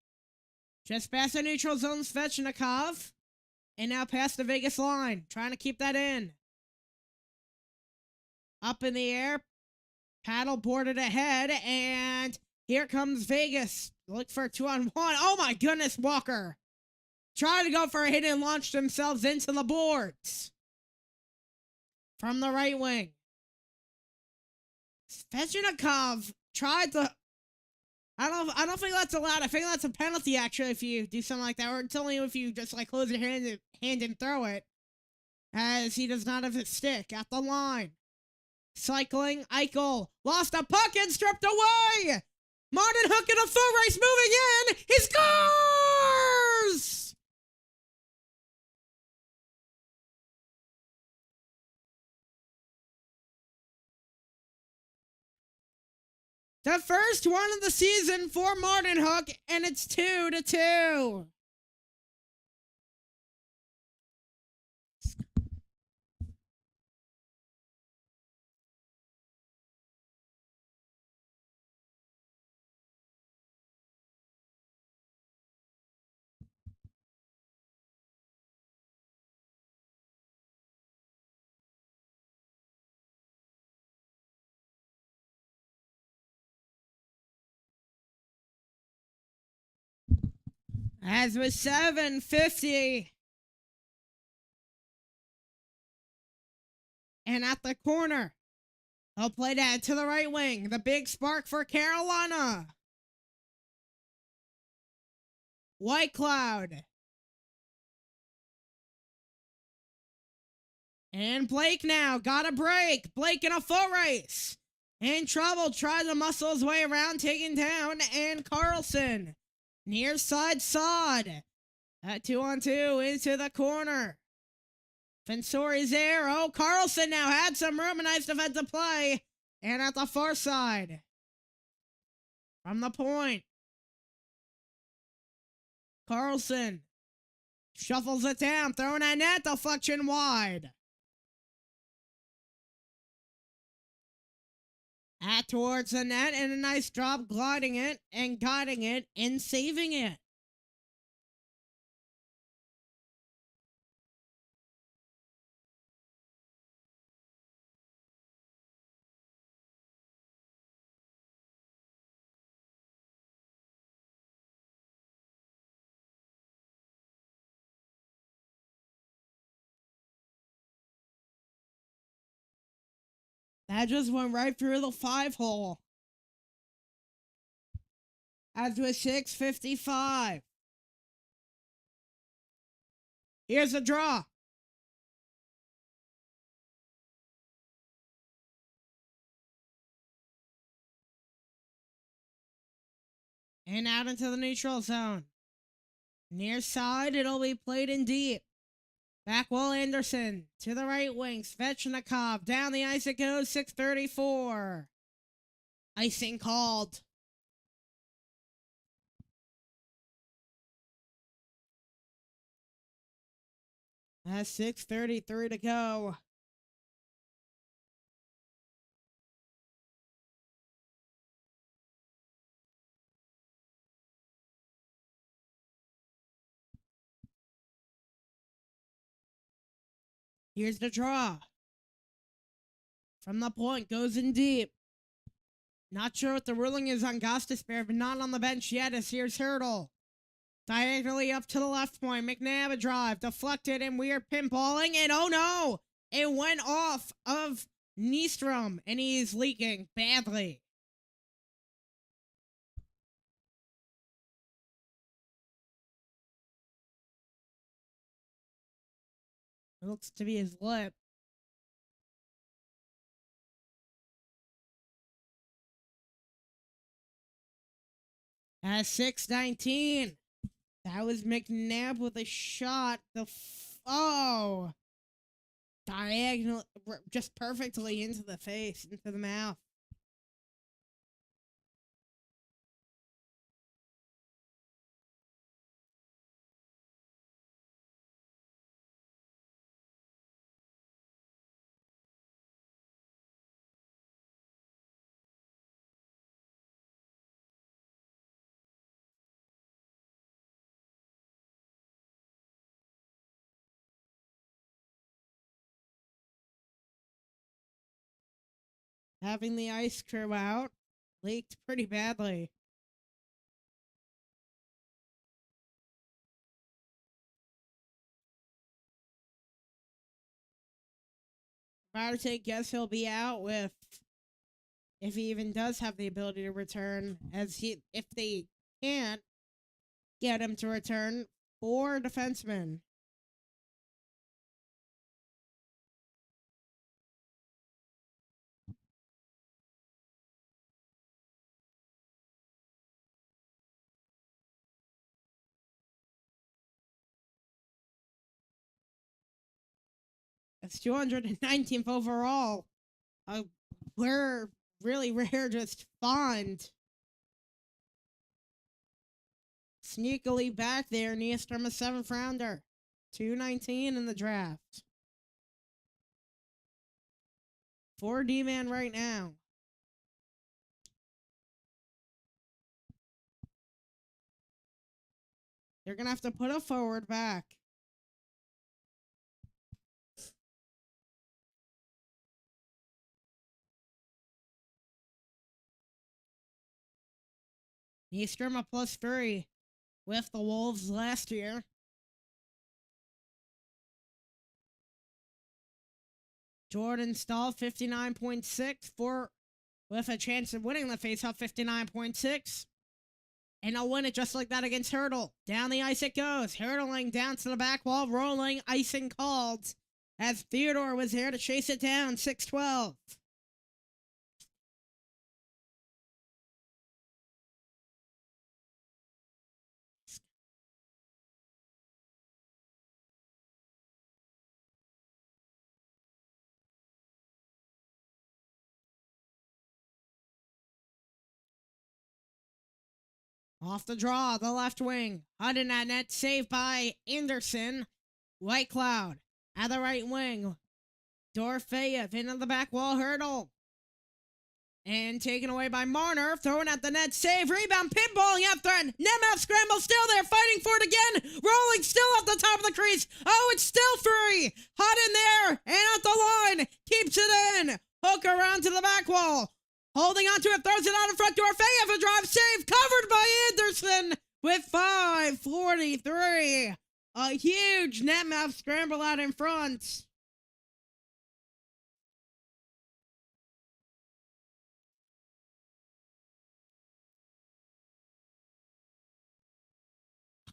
Just past the neutral zone, Svechnikov. And now past the Vegas line. Trying to keep that in. Up in the air. Paddle boarded ahead. And here comes Vegas. Look for a 2-on-1. Oh my goodness, Walker. Tried to go for a hit and launched themselves into the boards. From the right wing. Svechnikov tried to... I don't think that's allowed. I think that's a penalty, actually, if you do something like that. Or it's only if you just, like, close your hand and throw it. As he does not have his stick at the line. Cycling, Eichel. Lost a puck and stripped away! Martin Hook in a full race moving in! He scores! The first one of the season for Martin Hook, and it's 2-2. As with 7:50. And at the corner, he'll play that to the right wing. The big spark for Carolina. White Cloud. And Blake now got a break. Blake in a full race. In trouble, tries to muscle his way around, taking down, and Carlson. Near side Sod. At 2-on-2 into the corner. Fensori's there. Oh, Carlson now had some room. A nice defensive play. And at the far side. From the point. Carlson shuffles it down. Throwing at net. Deflection wide. At towards the net. And a nice drop gliding it. And guiding it. And saving it. That just went right through the 5-hole. As with 6:55. Here's a draw. And out into the neutral zone. Near side, it'll be played in deep. Backwell Anderson to the right wing. Svechnikov down the ice it goes. 6:34. Icing called. That's 6:33 to go. Here's the draw. From the point, goes in deep. Not sure what the ruling is on Gostisbehere, but not on the bench yet as here's Hurdle. Diagonally up to the left point. McNabb a drive. Deflected and weird pinballing. And oh no! It went off of Nystrom and he's leaking badly. It looks to be his lip. At 6:19. That was McNabb with a shot. Diagonal, just perfectly into the face, into the mouth. Having the ice crew out, leaked pretty badly. About to take, guess he'll be out with, if he even does have the ability to return, if they can't get him to return, 4 defensemen. It's 219th overall. We're really rare, just fond. Sneakily back there, Nystrom a 7th rounder. 219 in the draft. 4 D-man right now. They're going to have to put a forward back. Nystrom a +3 with the Wolves last year. Jordan Stahl, 59.6 with a chance of winning the faceoff, 59.6. And I'll win it just like that against Hurdle. Down the ice it goes. Hurdling down to the back wall, rolling, icing called. As Theodore was there to chase it down, 6:12. Off the draw, the left wing. Hudden at net, saved by Anderson. White Cloud at the right wing. Dorofeyev into the back wall hurdle. And taken away by Marner. Throwing at the net, save, rebound, pinballing after it. Nemeth scramble, still there, fighting for it again. Rolling, still at the top of the crease. Oh, it's still free. Hudden there, and at the line. Keeps it in. Hook around to the back wall. Holding onto it, throws it out in front. Dorofeyev, a drive, save, covered by Anderson with 5:43. A huge Nemeth scramble out in front.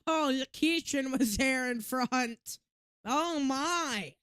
Oh, Keechan was there in front. Oh, my.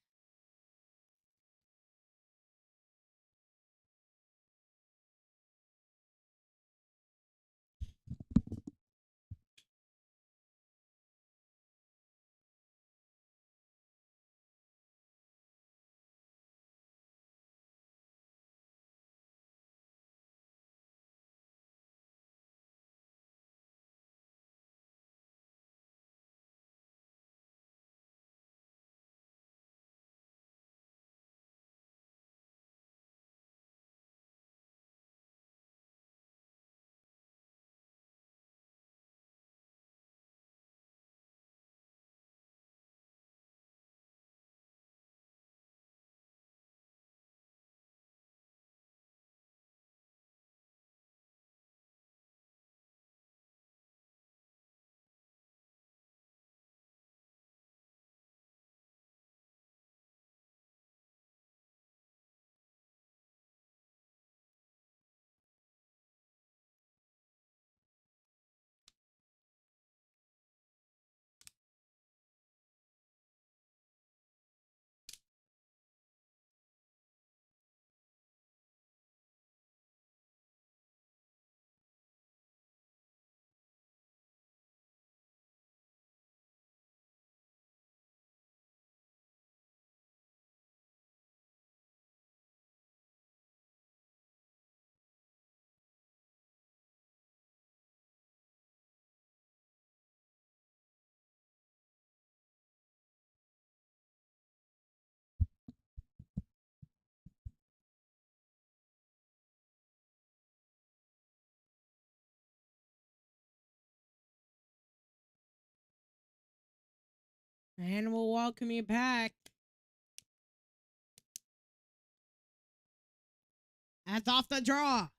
And we'll welcome you back. That's off the draw.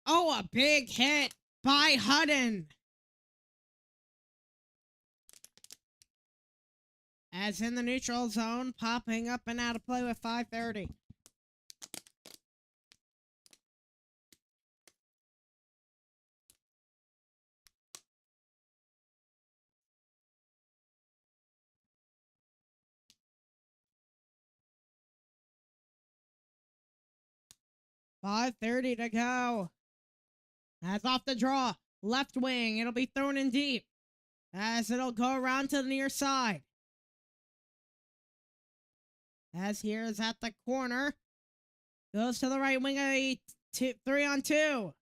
Oh, a big hit by Hudden. As in the neutral zone, popping up and out of play with 5:30. .530 to go. That's off the draw. Left wing. It'll be thrown in deep. As it'll go around to the near side. As here is at the corner. Goes to the right wing. A 3-on-2.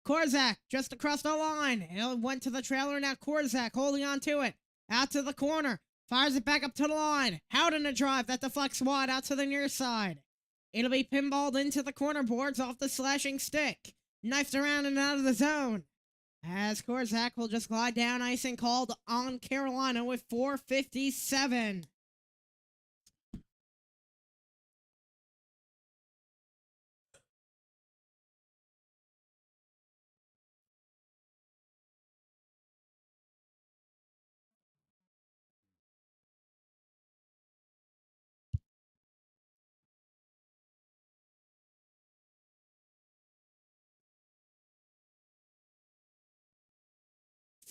Korzak just across the line. It went to the trailer. Now Korzak holding on to it. Out to the corner. Fires it back up to the line. Howden a drive that deflects wide out to the near side. It'll be pinballed into the corner boards off the slashing stick. Knifed around and out of the zone. As Korzak will just glide down, icing called on Carolina with 4:57.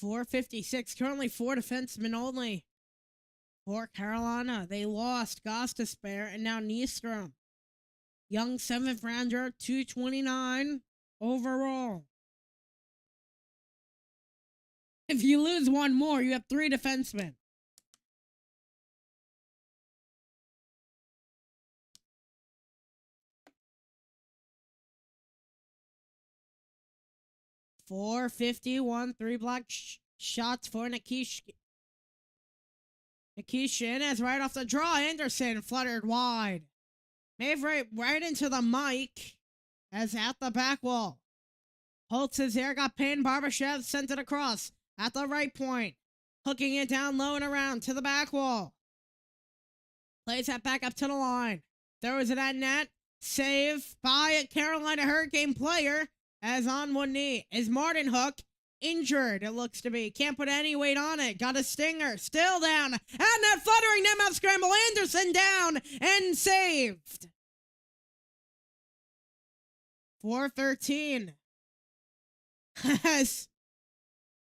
.456, currently 4 defensemen only. For Carolina, they lost Gostisbehere and now Nystrom. Young 7th rounder, 229 overall. If you lose one more, you have 3 defensemen. 4:51, three block shots for Nikishin as right off the draw, Anderson fluttered wide. Mave right into the mic as at the back wall. Holtz's air got pinned. Barbashev sent it across at the right point. Hooking it down low and around to the back wall. Plays that back up to the line. Throws it at net. Save by a Carolina Hurricane player as on one knee. Is Martin Hook injured? It looks to be. Can't put any weight on it. Got a stinger. Still down. And that fluttering net mouth scramble. Anderson down and saved. 4:13. Yes.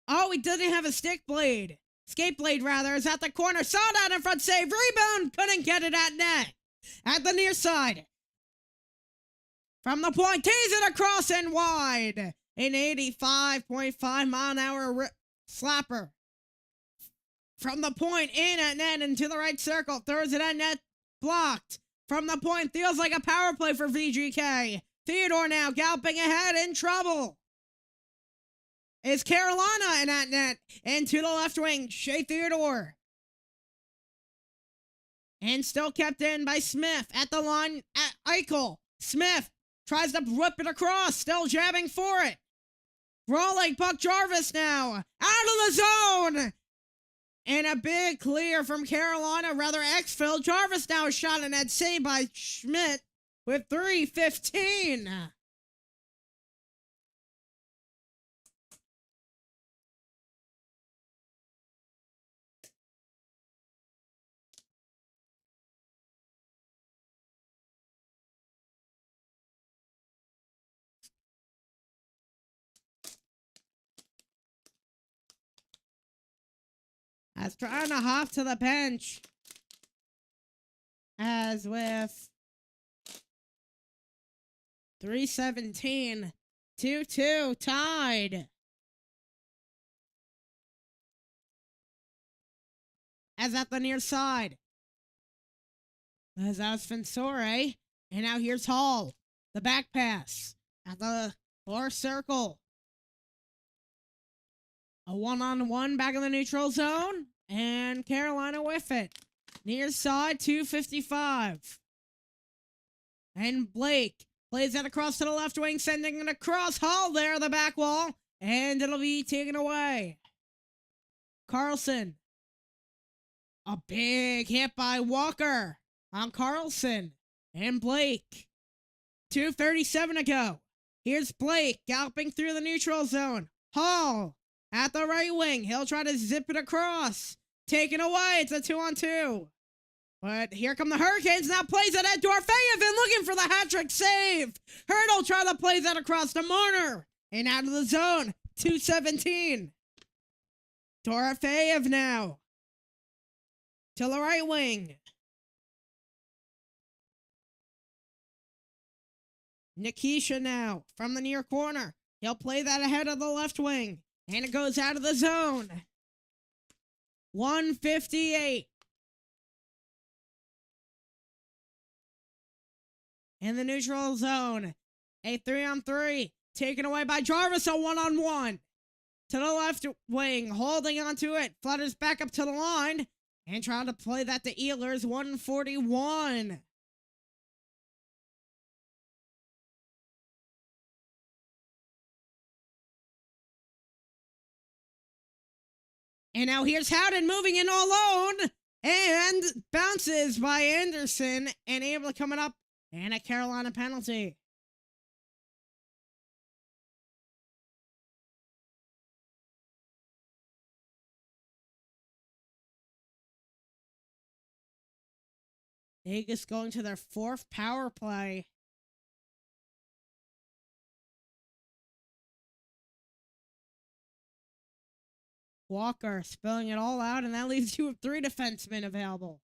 Oh, he didn't have a stick blade. Skate blade, rather, is at the corner. Saw that in front save. Rebound. Couldn't get it at net. At the near side. From the point. Tees it across and wide. An 85.5 mile an hour slapper. From the point. In at net into the right circle. Throws it at net. Blocked. From the point. Feels like a power play for VGK. Theodore now galloping ahead in trouble. Is Carolina and at net. And to the left wing, Shea Theodore. And still kept in by Smith at the line at Eichel. Smith tries to whip it across, still jabbing for it. Rolling puck Jarvis now. Out of the zone. And a big clear from Carolina, rather Exfil. Jarvis now is shot and net saved by Schmidt with 3:15. As trying to hop to the bench. As with 3:17, 2-2 tied. As at the near side. As Fensore. And now here's Hall. The back pass. At the far circle. A one-on-one back in the neutral zone. And Carolina with it. Near side, 2:55. And Blake plays that across to the left wing, sending it across. Hall there, the back wall. And it'll be taken away. Carlson. A big hit by Walker on Carlson. And Blake. 2:37 to go. Here's Blake galloping through the neutral zone. Hall. At the right wing, he'll try to zip it across. Taken away, it's a 2-on-2. But here come the Hurricanes, now plays it at Dorfeyev looking for the hat-trick save. Hurdle try to play that across to Marner. And out of the zone, 2:17. Dorfeyev now. To the right wing. Nikisha now, from the near corner. He'll play that ahead of the left wing. And it goes out of the zone. 1:58. In the neutral zone. A 3-on-3. Taken away by Jarvis, a 1-on-1. To the left wing. Holding onto it. Flutters back up to the line. And trying to play that to Ehlers. 1:41. And now here's Howden moving in all alone. And bounces by Anderson. And able to come it up. And a Carolina penalty. Vegas going to their fourth power play. Walker spilling it all out, and that leaves you with 3 defensemen available.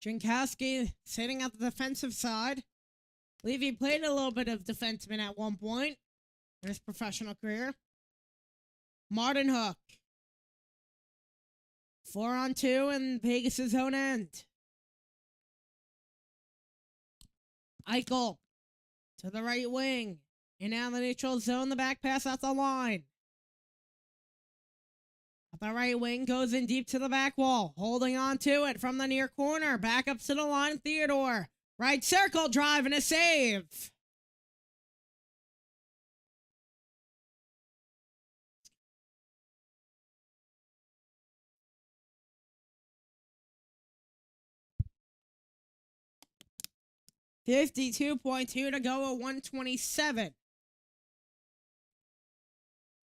Jankowski sitting at the defensive side. I believe he played a little bit of defenseman at one point in his professional career. Martin Hook. 4-on-2 in Vegas' own end. Eichel to the right wing. And now the neutral zone, the back pass at the line. At the right wing, goes in deep to the back wall. Holding on to it from the near corner. Back up to the line, Theodore. Right circle drive and a save. .52 to go at 127.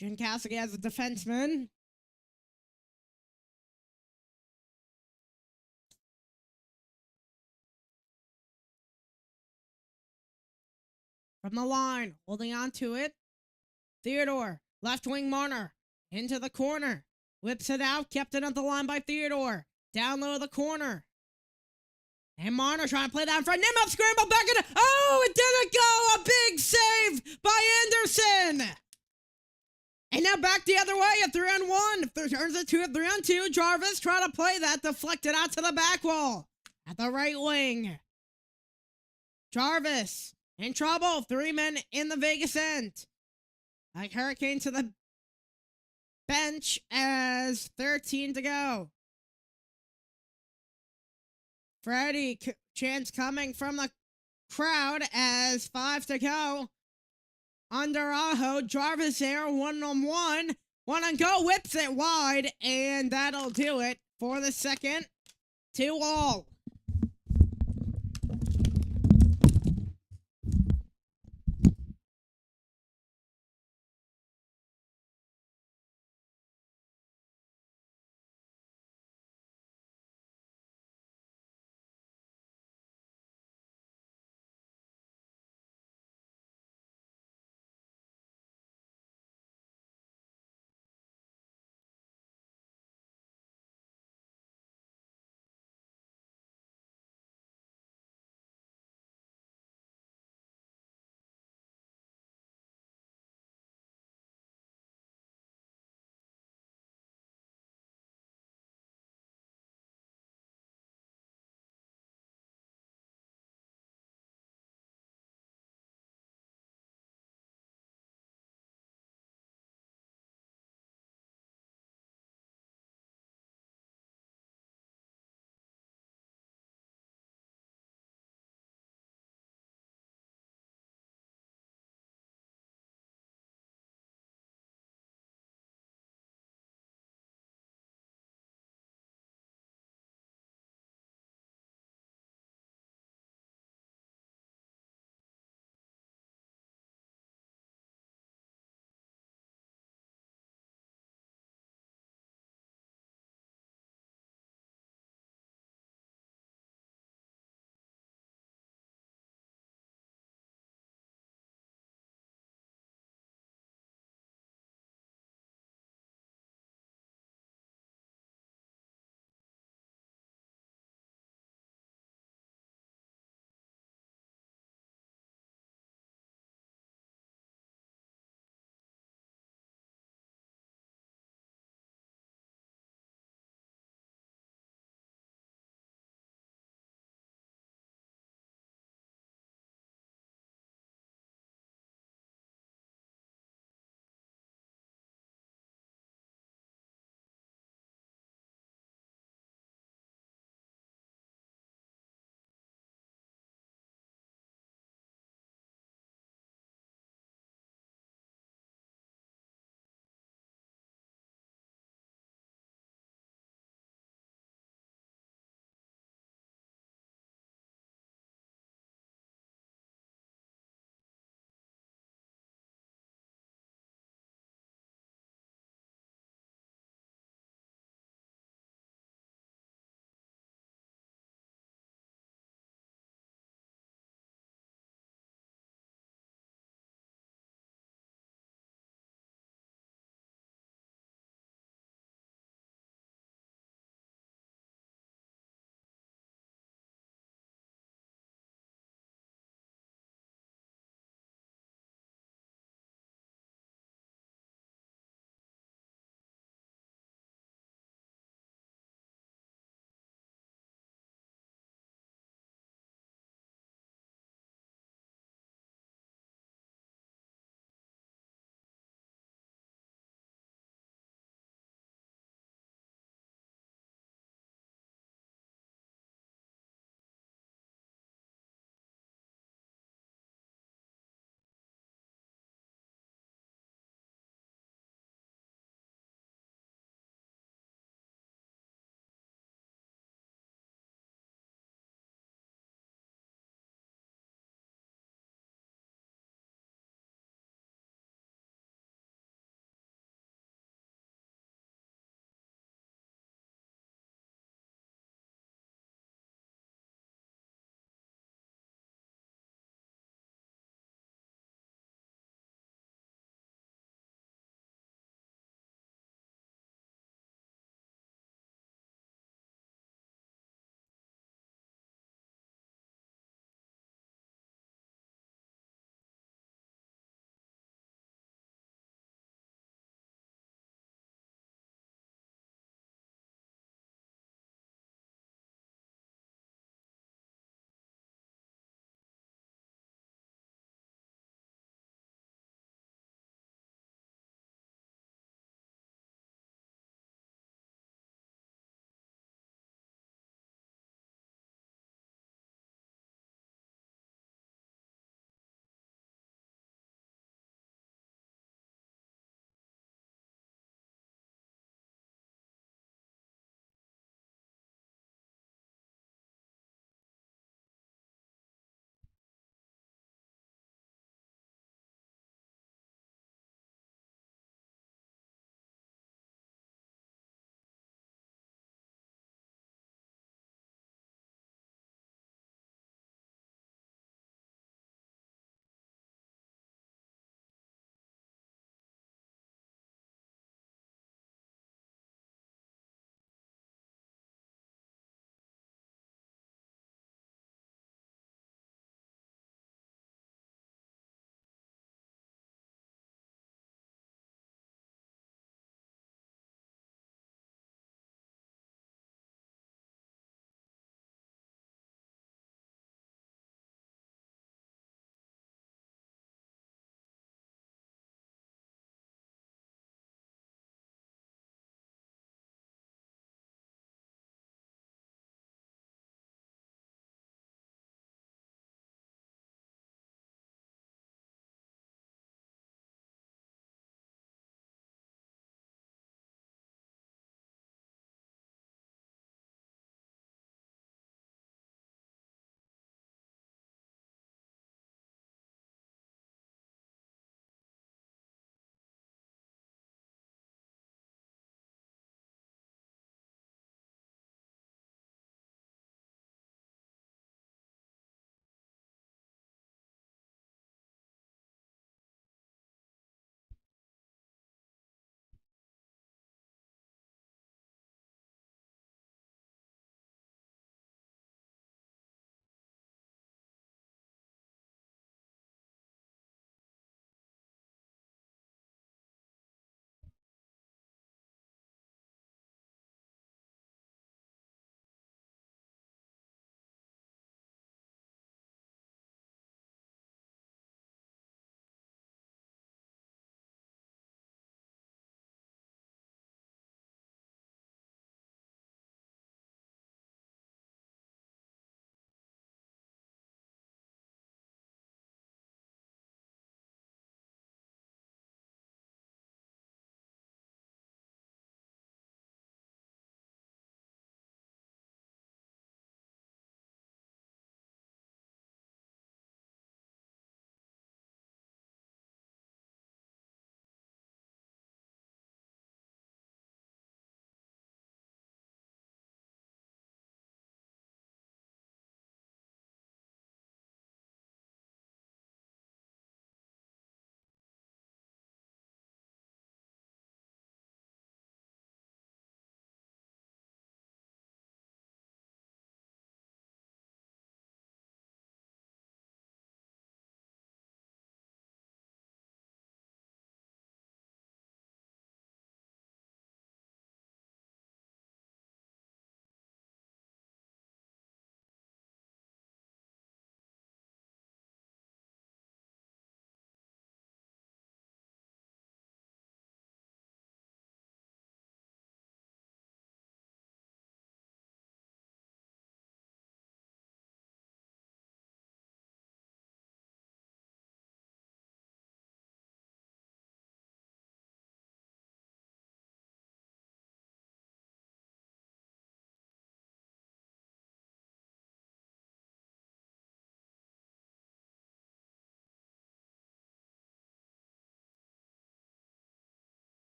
Jankowski as a defenseman. From the line, holding on to it. Theodore, left wing Marner, into the corner. Whips it out, kept it at the line by Theodore. Down low the corner. And Marner trying to play down front. Nimmo scramble back in. Oh, it didn't go. A big save by Anderson. And now back the other way at 3-on-1. Turns it to a 3-on-2. Jarvis trying to play that. Deflected out to the back wall. At the right wing. Jarvis in trouble. 3 men in the Vegas end. Like Hurricane to the bench as 13 to go. Freddie, chance coming from the crowd as 5 to go. Under Aho, Jarvis there, 1-on-1. 1-on-go, whips it wide, and that'll do it for the second. 2-all.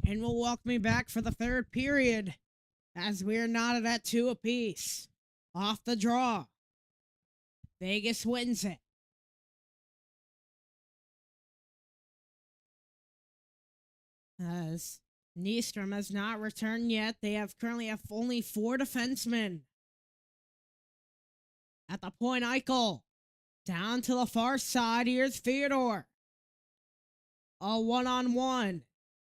And will welcome me back for the third period as we are knotted at 2 apiece. Off the draw. Vegas wins it. As Nystrom has not returned yet, they currently have only 4 defensemen. At the point, Eichel. Down to the far side, here's Theodore. A one-on-one.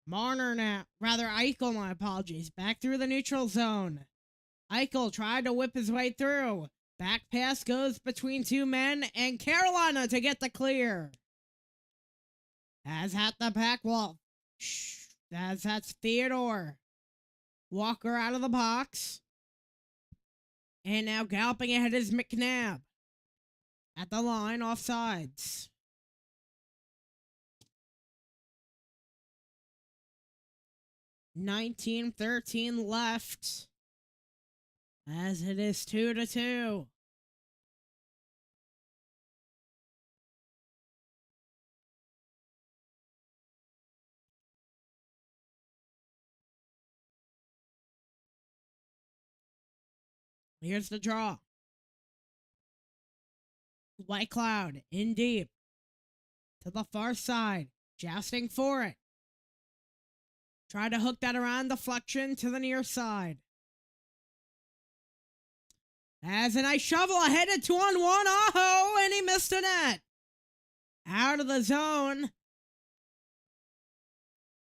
Marner now, rather Eichel, my apologies, back through the neutral zone. Eichel tried to whip his way through. Back pass goes between 2 men, and Carolina to get the clear. As at the back wall. As that's Theodore. Walker out of the box. And now galloping ahead is McNabb. At the line, offsides. 19:13 left. As it is 2-2. Here's the draw. White Cloud in deep. To the far side. Jousting for it. Try to hook that around, deflection to the near side. As a nice shovel ahead at 2-on-1. Oh, and he missed a net. Out of the zone.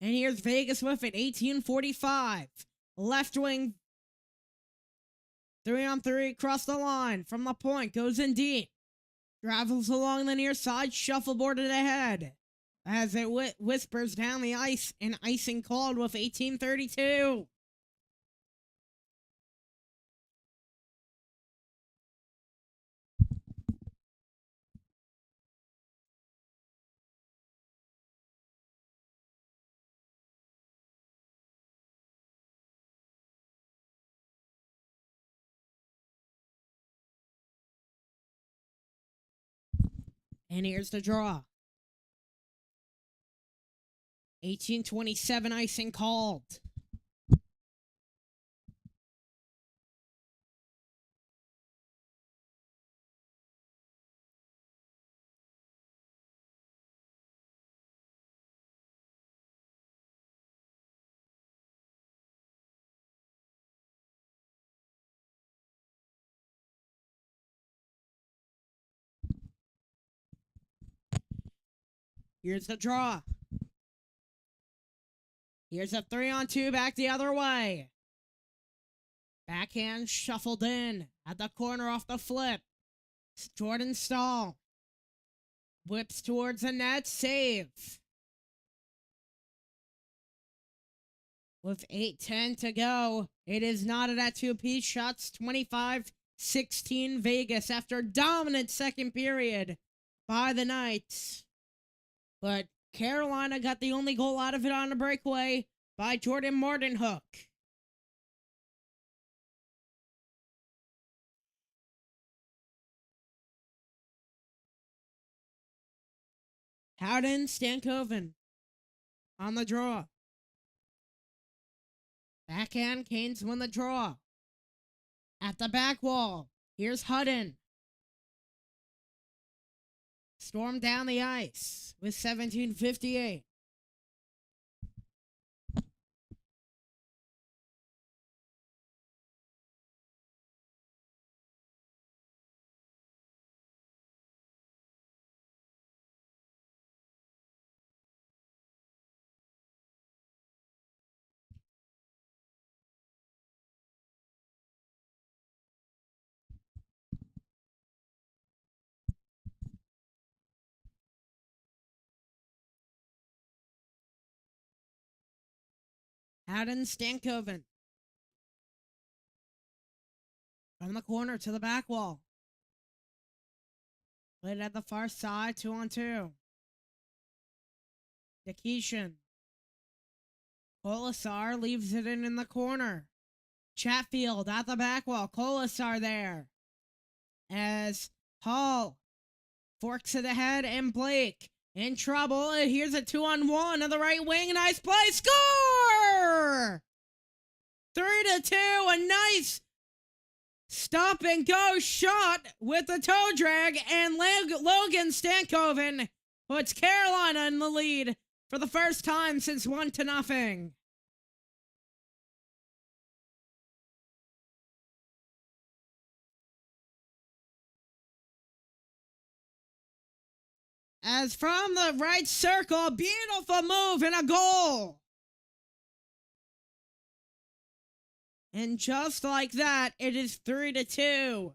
And here's Vegas with it. 18:45. Left wing. 3-on-3 across the line. From the point. Goes in deep. Travels along the near side. Shuffleboarded ahead. As it whispers down the ice. And icing called with 18:32. And here's the draw. 18:27 icing called. Here's the draw. Here's a 3-on-2 back the other way. Backhand shuffled in at the corner off the flip. Jordan Stahl whips towards the net, save. With 8:10 to go, it is knotted at 2-piece shots, 25-16 Vegas after dominant second period by the Knights. But Carolina got the only goal out of it on a breakaway by Jordan Martinhook. Howden Stankoven on the draw. Backhand, Canes win the draw. At the back wall, here's Hudden. Storm down the ice with 17:58. Howden Stankoven. From the corner to the back wall. Played at the far side, 2-on-2. Nikishin. Kolasar leaves it in the corner. Chatfield at the back wall. Kolasar there. As Hall forks it ahead and Blake in trouble. And here's a 2-on-1 on the right wing. Nice play. Score! 3-2. A nice stop and go shot with the toe drag. And Logan Stankoven puts Carolina in the lead for the first time since 1-0. As from the right circle, beautiful move and a goal. And just like that, it is 3-2.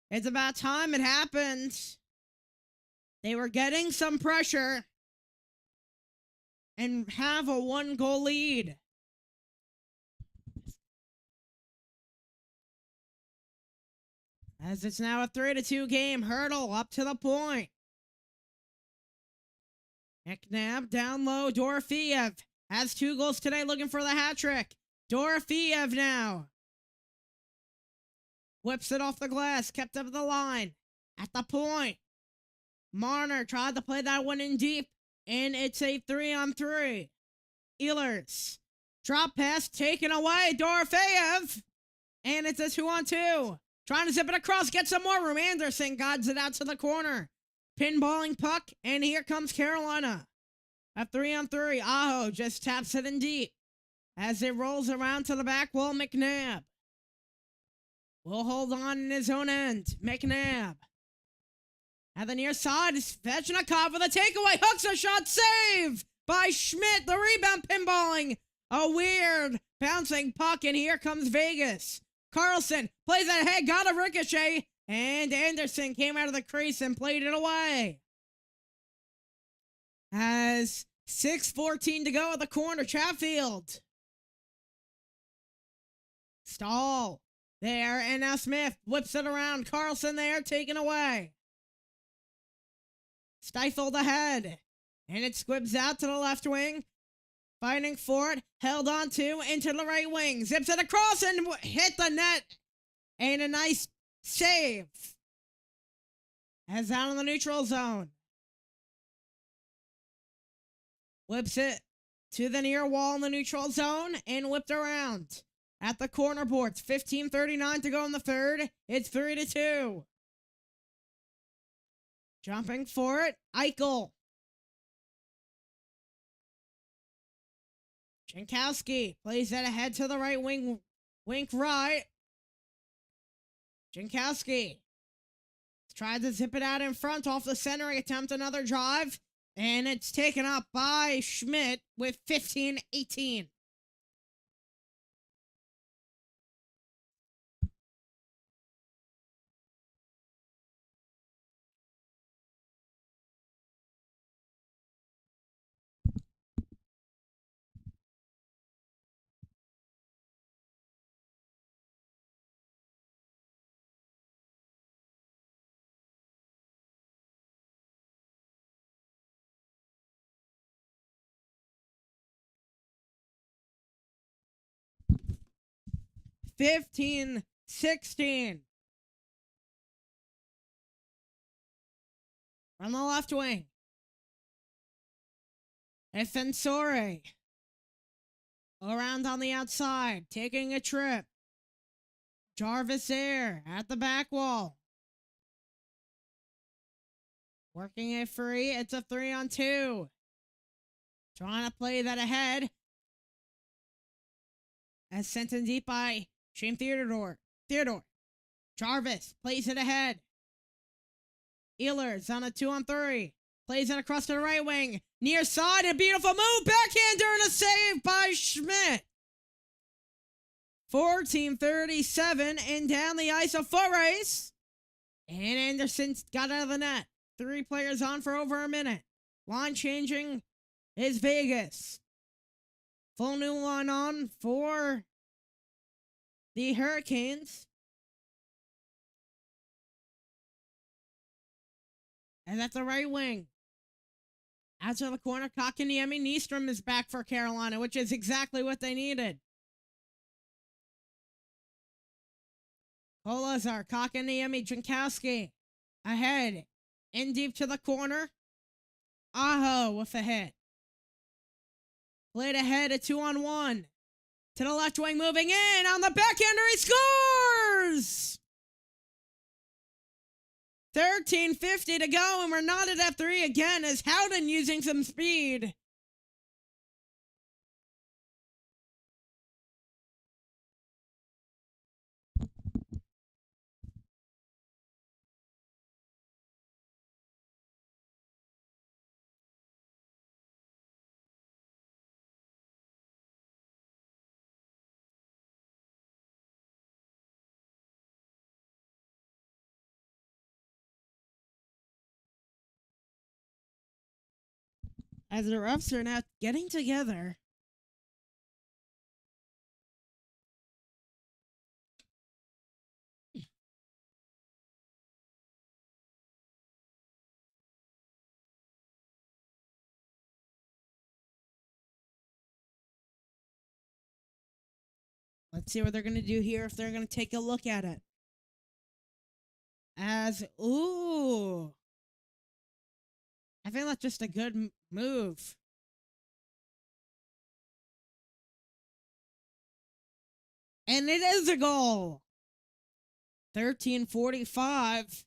It's about time it happened. They were getting some pressure and have a 1-goal lead. As it's now a 3-2 game, Hurdle up to the point. McNabb down low, Dorofeev has 2 goals today, looking for the hat trick. Dorofeev now whips it off the glass, kept up the line. At the point, Marner tried to play that one in deep, and it's a 3-on-3. Ehlers, drop pass taken away, Dorofeev, and it's a 2-on-2. Trying to zip it across, get some more room. Anderson guides it out to the corner. Pinballing puck, and here comes Carolina. A 3-on-3. Aho just taps it in deep. As it rolls around to the back wall, McNabb will hold on in his own end. McNabb. At the near side is Svechnikov with a takeaway. Hooks a shot, save by Schmidt. The rebound pinballing. A weird bouncing puck, and here comes Vegas. Carlson plays ahead, got a ricochet. And Anderson came out of the crease and played it away. As 6:14 to go at the corner, Chatfield. Stahl there, and now Smith whips it around. Carlson there, taken away. Stifled ahead, and it squibs out to the left wing. Fighting for it, held on to, into the right wing. Zips it across and hit the net. And a nice save Has down in the neutral zone. Whips it to the near wall in the neutral zone and whipped around. At the corner boards, 15:39 to go in the third. It's 3-2. Jumping for it, Eichel. Jankowski plays that ahead to the right wing. Wink right. Jankowski tried to zip it out in front off the center. Attempt another drive. And it's taken up by Schmidt with 15-18. (15-16). From the left wing. Defensore. Around on the outside, taking a trip. Jarvis there at the back wall. Working it free. It's a 3-on-2. Trying to play that ahead. As sent in deep by Shane Theodore. Jarvis plays it ahead. Ehlers on a 2-on-3. Plays it across to the right wing. Near side, a beautiful move. Backhander and a save by Schmidt. 14:37 and down the ice, a foot race. And Anderson got out of the net. 3 players on for over a minute. Line changing is Vegas. Full new line on for the Hurricanes. And that's the right wing. Out to the corner, Kotkaniemi. Nystrom is back for Carolina, which is exactly what they needed. Kolazar, Kotkaniemi, Jankowski. Ahead. In deep to the corner. Aho with a hit. Played ahead, a 2-on-1. To the left wing, moving in. On the backhander, he scores! 13:50 to go, and we're knotted at 3 again as Howden using some speed. As the refs are now getting together. Let's see what they're going to do here, if they're going to take a look at it. Ooh. I think that's just a good move. And it is a goal. 13:45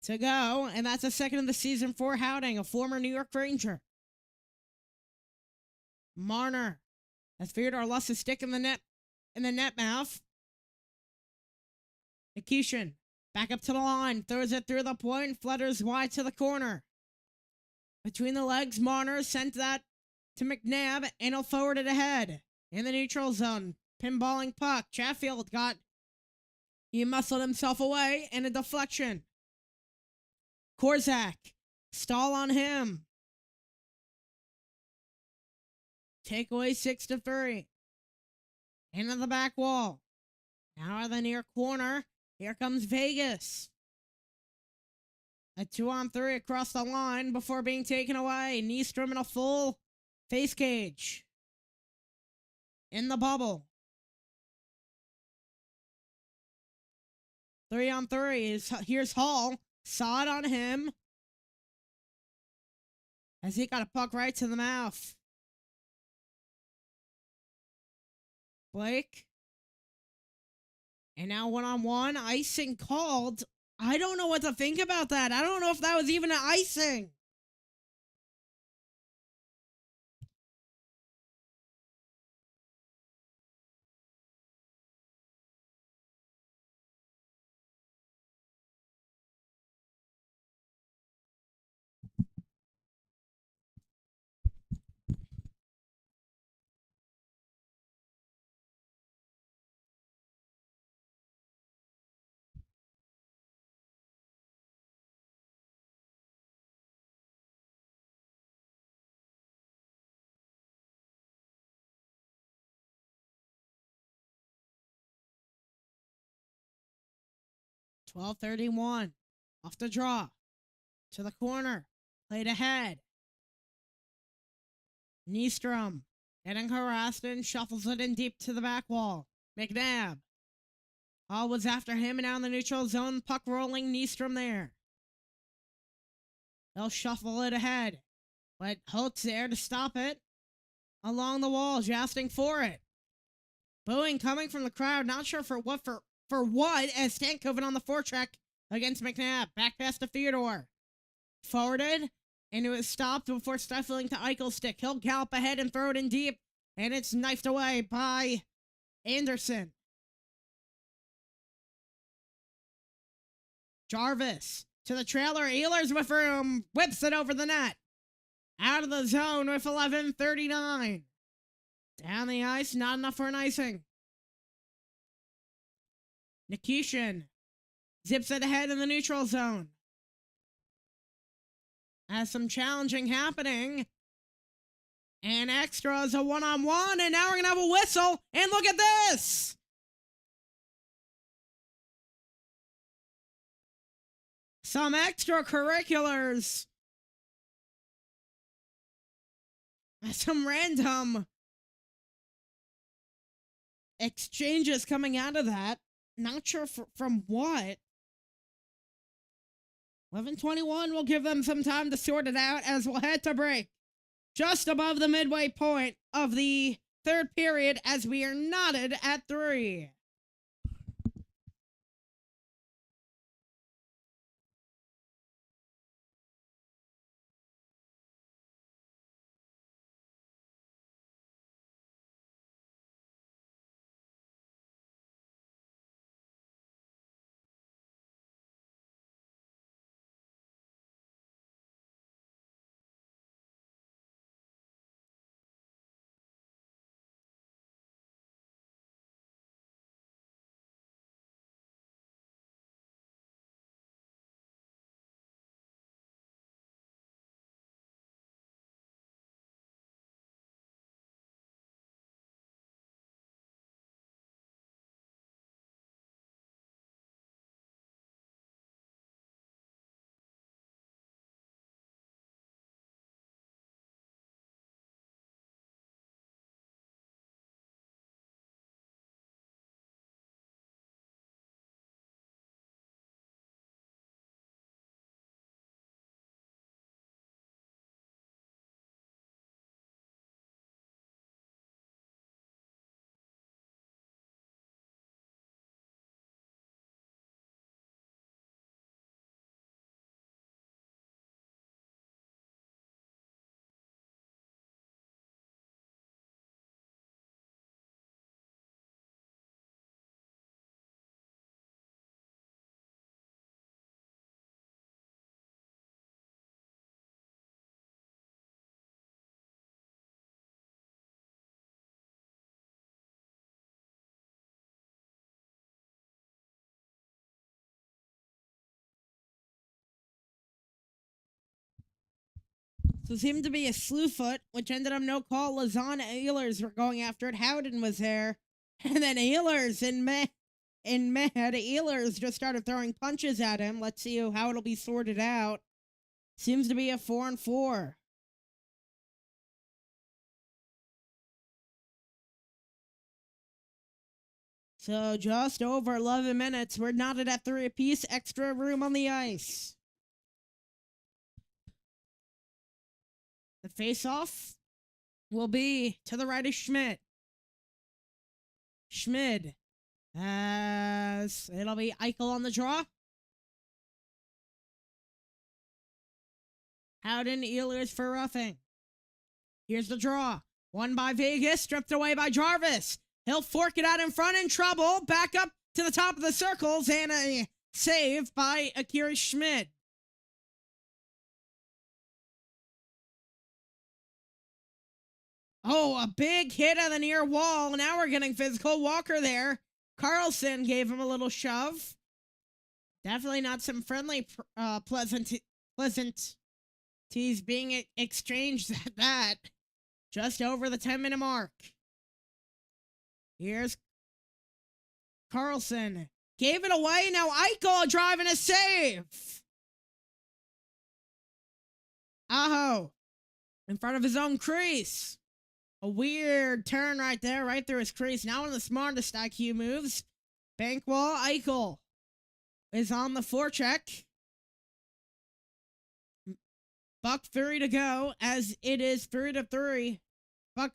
to go, and that's the second of the season for Howden, a former New York Ranger. Marner has Theodore lost his stick in the net mouth. Nikishin back up to the line, throws it through the point, flutters wide to the corner. Between the legs, Marner sent that to McNabb, and he'll forward it ahead. In the neutral zone, pinballing puck. Chatfield he muscled himself away, and a deflection. Korzak, stall on him. Takeaway 6-3. Into the back wall. Now at the near corner, here comes Vegas. A 2-on-3 across the line before being taken away. Nystrom in a full face cage. In the bubble. 3-on-3 here's Hall. Saw it on him. As he got a puck right to the mouth. Blake. And now one-on-one. Icing called. I don't know what to think about that. I don't know if that was even an icing. .12:31. Off the draw. To the corner. Played ahead. Nystrom. Getting harassed and shuffles it in deep to the back wall. McNabb. All was after him and down the neutral zone. Puck rolling. Nystrom there. They'll shuffle it ahead. But Holt's there to stop it. Along the wall. Jousting for it. Booing coming from the crowd. Not sure for what as Stankoven on the forecheck against McNabb. Back pass to Theodore. Forwarded, and it was stopped before stifling to Eichel's stick. He'll gallop ahead and throw it in deep, and it's knifed away by Anderson. Jarvis to the trailer. Ehlers with room. Whips it over the net. Out of the zone with 11:39. Down the ice, not enough for an icing. Nikishin zips it ahead in the neutral zone. Has some challenging happening. And extras a one-on-one, and now we're going to have a whistle. And look at this! Some extracurriculars. Some random exchanges coming out of that. Not sure from what. 11:21 will give them some time to sort it out as we'll head to break. Just above the midway point of the third period as we are knotted at 3. So it seemed to be a slew foot, which ended up no call. Lazan and Ehlers were going after it. Howden was there. And then Ehlers Ehlers just started throwing punches at him. Let's see how it'll be sorted out. Seems to be a 4-on-4. So just over 11 minutes. We're knotted at 3 apiece. Extra room on the ice. The face-off will be to the right of Schmidt. Schmid, as it'll be Eichel on the draw. Howden, Ehlers for roughing. Here's the draw. Won by Vegas, stripped away by Jarvis. He'll fork it out in front, in trouble. Back up to the top of the circles, and a save by Akira Schmid. Oh, a big hit on the near wall. Now we're getting physical. Walker there. Carlson gave him a little shove. Definitely not some friendly pleasant teas being exchanged at that. Just over the 10-minute mark. Here's Carlson. Gave it away. Now Eichel driving a save. Aho. In front of his own crease. A weird turn right there, right through his crease. Now one of the smartest IQ moves. Bankwall, Eichel is on the forecheck. Buck 3 to go, as it is 3-3. Buck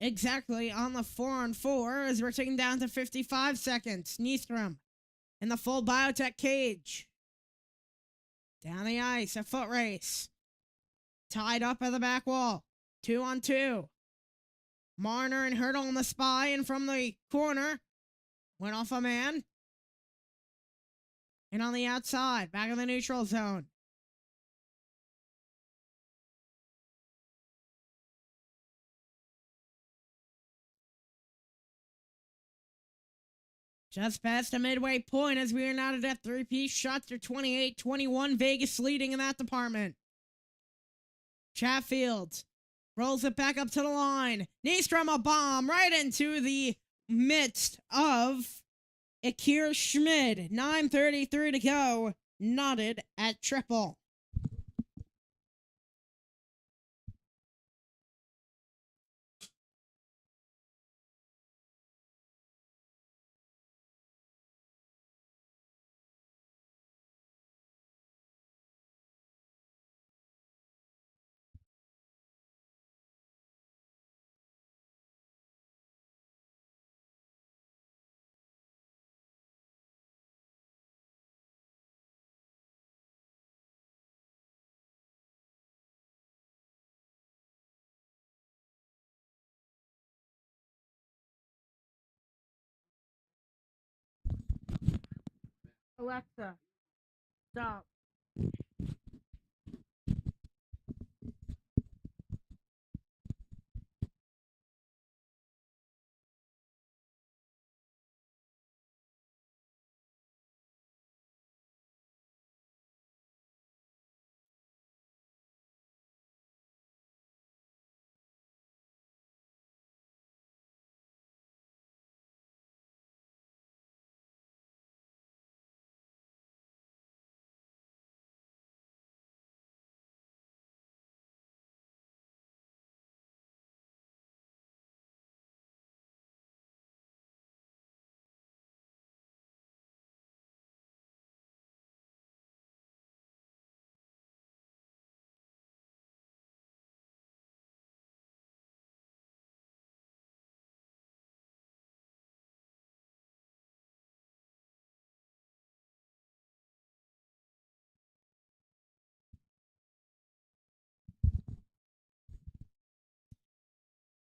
exactly on the 4-on-4, as we're taking down to 55 seconds. Nystrom in the full biotech cage. Down the ice, a foot race. Tied up at the back wall. 2-on-2. Marner and Hurdle on the spy, and from the corner, went off a man. And on the outside, back in the neutral zone. Just past the midway point, as we are now at that three-piece. Shots are 28-21. Vegas leading in that department. Chatfield rolls it back up to the line. Nystrom, a bomb right into the midst of Akira Schmid. 9:33 to go. Knotted at triple. Alexa, stop.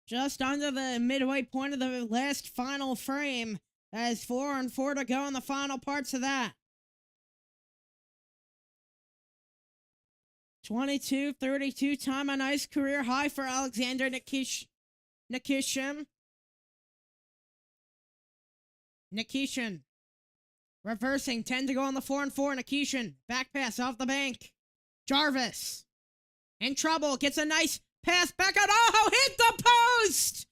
Just under the midway point of the last final frame. As 4-on-4 to go in the final parts of that. 22-32 time on ice, career high for Alexander Nikishin. Reversing, 10 to go on the 4-on-4. Nikishin, back pass off the bank. Jarvis, in trouble, gets a nice pass back out. Oh, hit the post!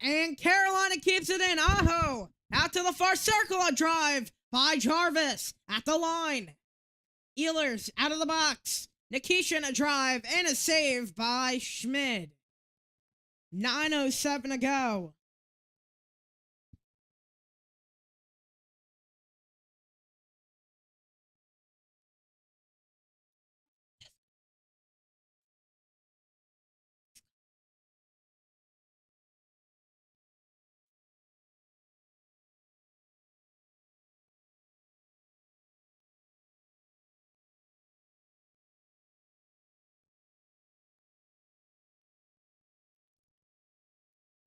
And Carolina keeps it in. Aho, out to the far circle, a drive by Jarvis at the line. Ehlers out of the box. Nikishin, a drive and a save by Schmid. 9:07 to go.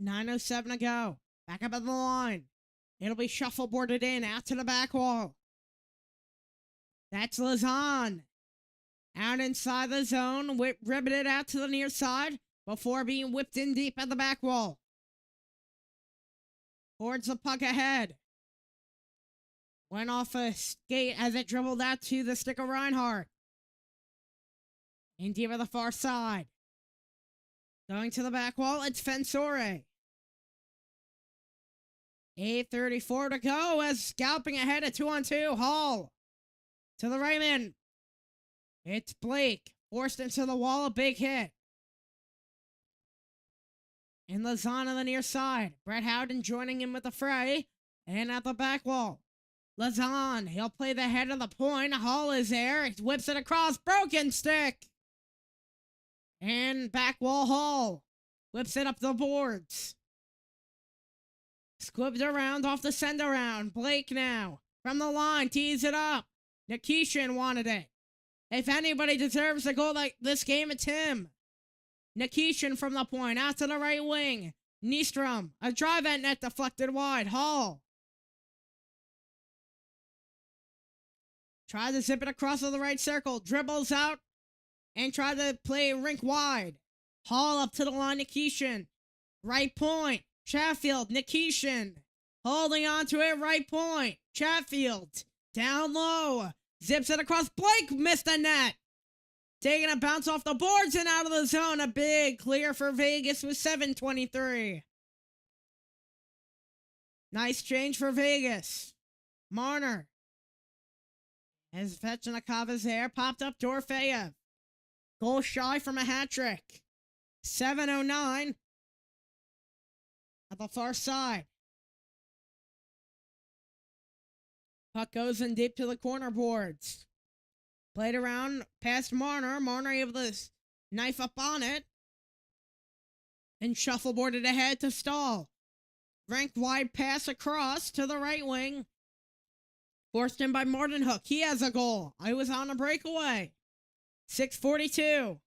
9:07 to go. Back up at the line. It'll be shuffleboarded in out to the back wall. That's Lazan. Out inside the zone, ribbited out to the near side before being whipped in deep at the back wall. Towards the puck ahead. Went off a skate as it dribbled out to the stick of Reinhardt. In deep at the far side. Going to the back wall, it's Fensore. 8:34 to go as scalping ahead at 2-on-2. Hall. To the right man. It's Blake. Forced into the wall, a big hit. And Lazan on the near side. Brett Howden joining in with the fray. And at the back wall. Lazan, he'll play the head of the point. Hall is there. He whips it across. Broken stick. And back wall Hall. Whips it up the boards. Squibbed around off the send around. Blake now. From the line. Tees it up. Nikishin wanted it. If anybody deserves a goal like this game, it's him. Nikishin from the point. Out to the right wing. Nystrom. A drive at net deflected wide. Hall. Tries to zip it across to the right circle. Dribbles out. And try to play rink wide. Hall up to the line. Nikishin. Right point. Chatfield. Nikishin. Holding on to it. Right point. Chatfield. Down low. Zips it across. Blake missed the net. Taking a bounce off the boards and out of the zone. A big clear for Vegas with 7:23. Nice change for Vegas. Marner. As Vechnikov is there. Popped up Dorofeyev. Goal shy from a hat trick. 7:09. At the far side. Puck goes in deep to the corner boards. Played around past Marner. Marner able to knife up on it. And shuffleboarded ahead to Stahl. Rank wide pass across to the right wing. Forced in by Martin Hook. He has a goal. I was on a breakaway. 6:42.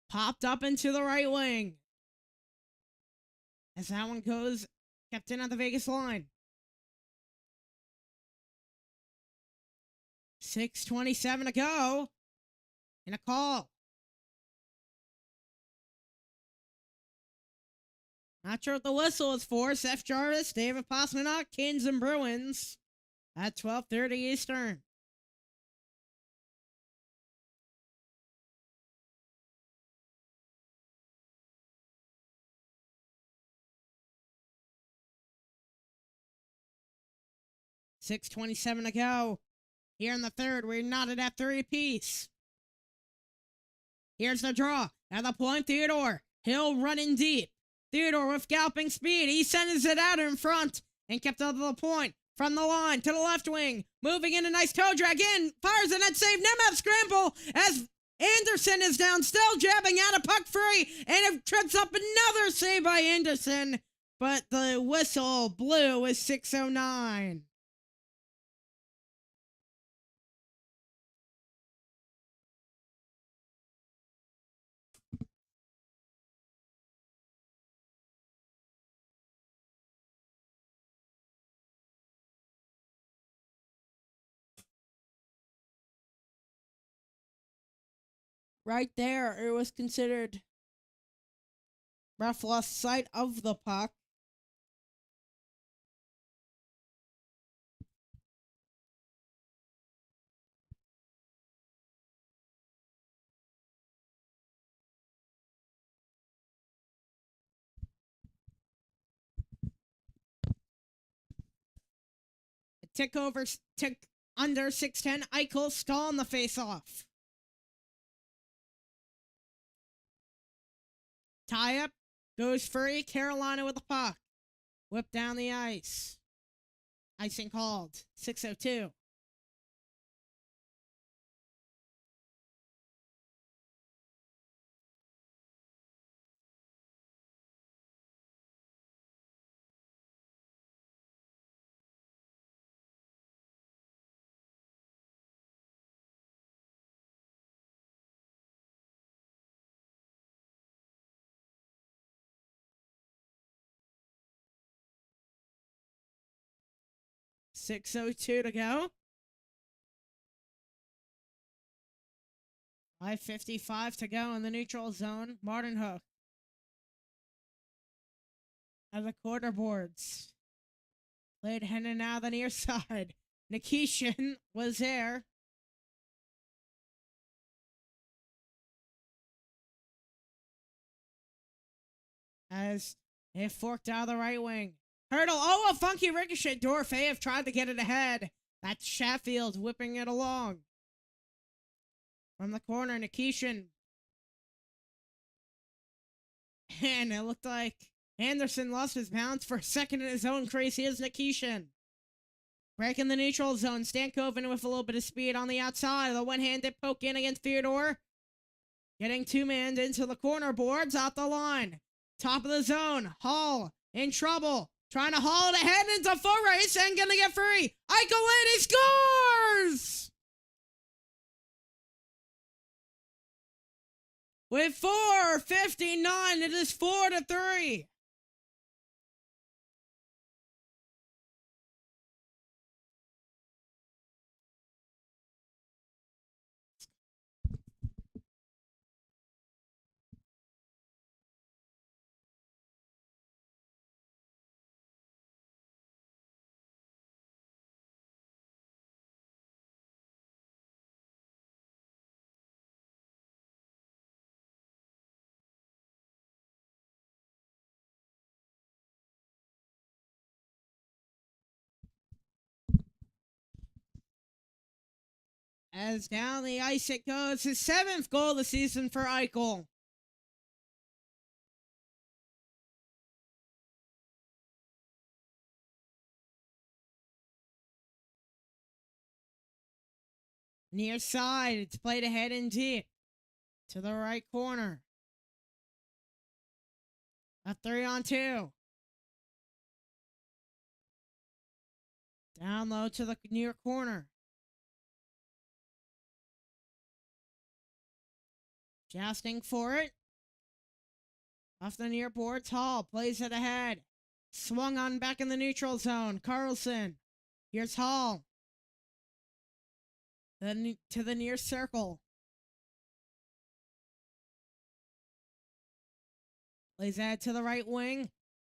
Popped up into the right wing. As that one goes, kept in at the Vegas line. 6:27 to go. And a call. Not sure what the whistle is for. Seth Jarvis, David Pasternak, Kings and Bruins at 12:30 Eastern. $6:27 to go. Here in the third, we're knotted at 3 apiece. Here's the draw. At the point, Theodore. Hill running deep. Theodore with galloping speed. He sends it out in front and kept out of the point. From the line to the left wing. Moving in a nice toe drag in. Fires a net save. Nemeth scramble as Anderson is down. Still jabbing out a puck free. And it trips up another save by Anderson. But the whistle blew with 6:09. Right there, it was considered ref lost sight of the puck. Tick under 6:10. Eichel Stahl on the face-off. Tie up. Goes free. Carolina with the puck. Whip down the ice. Icing called. 6:02. 6:02 to go. 5:55 to go in the neutral zone. Martin Hook at the quarter boards. Played Hennon out the near side. Nikishin was there. As it forked out of the right wing. Hurdle. Oh, a funky ricochet. Dorofeyev tried to get it ahead. That's Sheffield whipping it along. From the corner, Nikishin. And it looked like Anderson lost his balance for a second in his own crease. Here's Nikishin. Breaking the neutral zone. Stankoven with a little bit of speed on the outside. The one-handed poke in against Theodore. Getting two-manned into the corner boards. Out the line. Top of the zone. Hall in trouble. Trying to haul it ahead into full race and gonna get free. Eichel in. He scores! With 4:59, it is 4-3. As down the ice it goes, his 7th goal of the season for Eichel. Near side, it's played ahead and deep. To the right corner. A 3-on-2. Down low to the near corner. Jousting for it. Off the near boards, Hall plays it ahead. Swung on back in the neutral zone. Carlson. Here's Hall. Then to the near circle. Plays that to the right wing.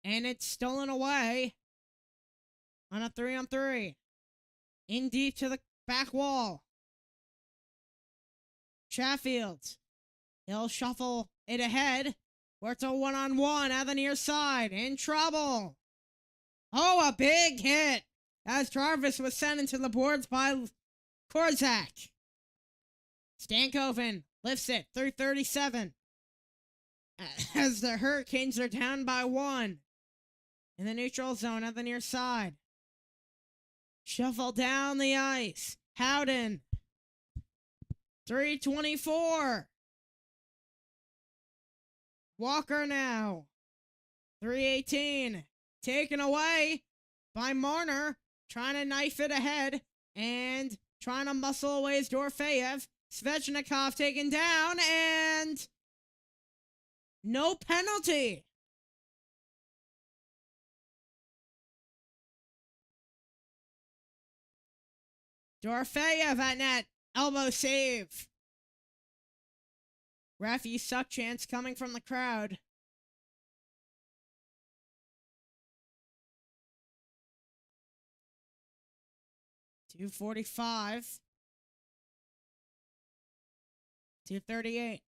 And it's stolen away. On a 3-on-3. In deep to the back wall. Sheffield. He'll shuffle it ahead. Where it's a 1-on-1 at the near side. In trouble. Oh, a big hit. As Jarvis was sent into the boards by Korzak. Stankoven lifts it. 3:37. As the Hurricanes are down by 1. In the neutral zone at the near side. Shuffle down the ice. Howden. 3:24. Walker now. 3:18. Taken away by Marner. Trying to knife it ahead. And trying to muscle away is Dorofeyev. Svechnikov taken down. And no penalty. Dorofeyev at net. Elbow save. Raffy suck chance coming from the crowd. .245. 2:38.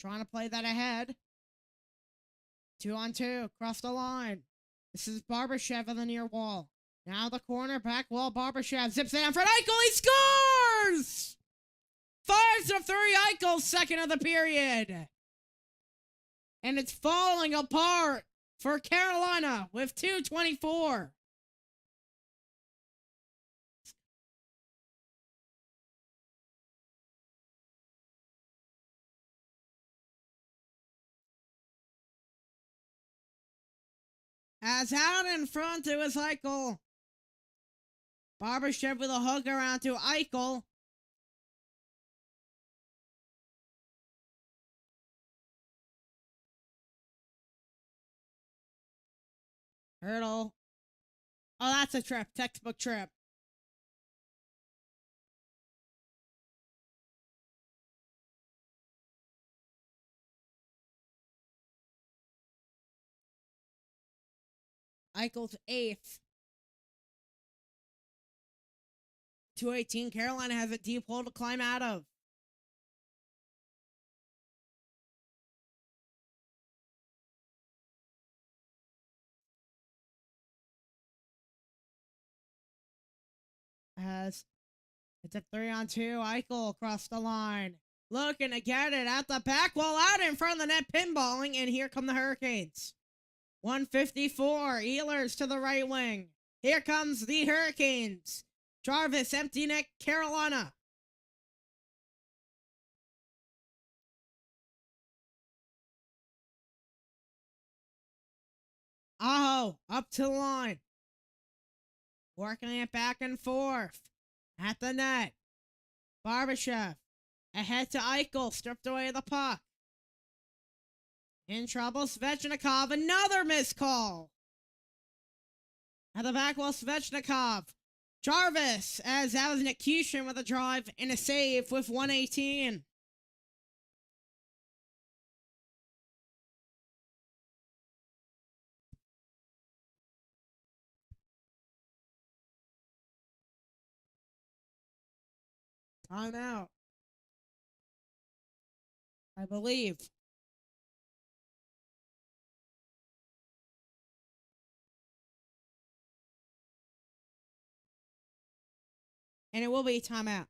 Trying to play that ahead. 2-on-2. Across the line. This is Barbashev on the near wall. Now the corner, back wall, Barbashev zips it in front. Eichel, he scores! 5-3, Eichel, second of the period. And it's falling apart for Carolina with 2:24. As out in front, it was Eichel. Barbashev with a hook around to Eichel. Hurdle. Oh, that's a trip. Textbook trip. Eichel's 8th. 218. Carolina has a deep hole to climb out of. As it's a 3-on-2. Eichel across the line. Looking to get it at the back wall, out in front of the net, pinballing, and here come the Hurricanes. 154. Ehlers to the right wing. Here comes the Hurricanes. Jarvis, empty net, Carolina. Aho, up to the line. Working it back and forth. At the net. Barbashev. Ahead to Eichel. Stripped away the puck. In trouble, Svechnikov. Another missed call. At the back wall, Svechnikov. Jarvis, as that was Nikishin with a drive and a save with 118. Timeout. I believe. And it will be timeout.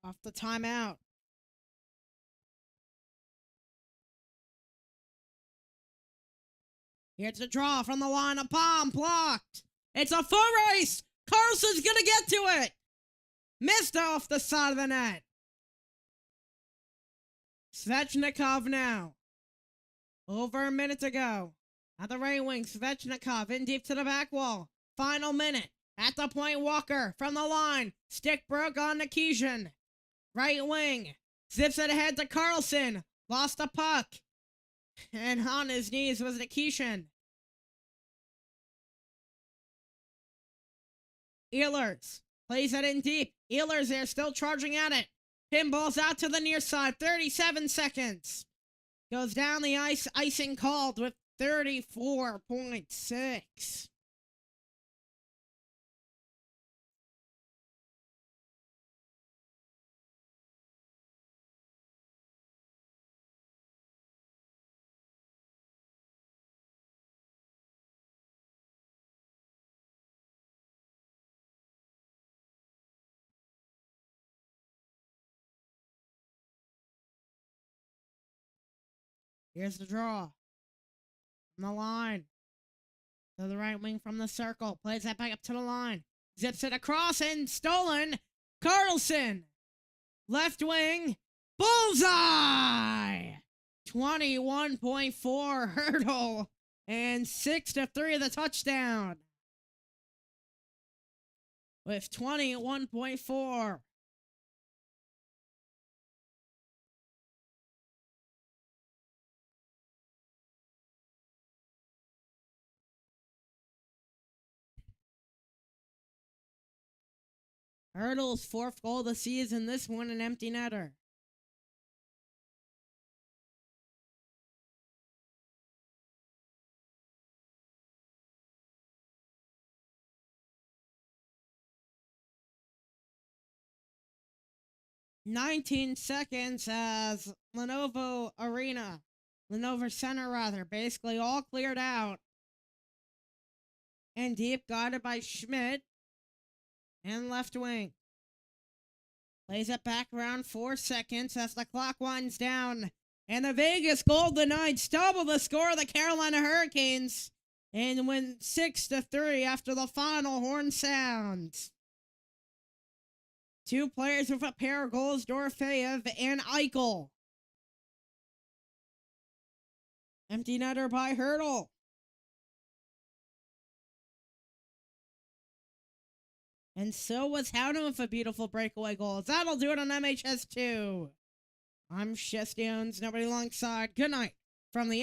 Off the timeout. Here's a draw from the line. A bomb blocked. It's a foot race. Carlson's going to get to it. Missed off the side of the net. Svechnikov now. Over a minute to go. At the right wing, Svechnikov in deep to the back wall. Final minute. At the point, Walker from the line. Stick broke on Nikishin. Right wing. Zips it ahead to Carlson. Lost the puck. And on his knees was Nikishin. Ehlers plays it in deep. Ehlers there still charging at it. Pinballs out to the near side. 37 seconds. Goes down the ice. Icing called with 34.6. Here's the draw. From the line. To the right wing from the circle. Plays that back up to the line. Zips it across and stolen. Carlson. Left wing. Bullseye! 21.4 hurdle. And 6-3 the touchdown. With 21.4. Hurdle's 4th goal of the season. This one an empty netter. 19 seconds as Lenovo Center rather, basically all cleared out. And deep guarded by Schmidt and left wing. Plays it back around 4 seconds as the clock winds down. And the Vegas Golden Knights double the score of the Carolina Hurricanes and win 6-3 after the final horn sounds. 2 players with a pair of goals, Dorofeyev and Eichel. Empty netter by Hertl. And so was Howden with a beautiful breakaway goal. That'll do it on MHS2. I'm Chess Jones, nobody alongside. Good night from the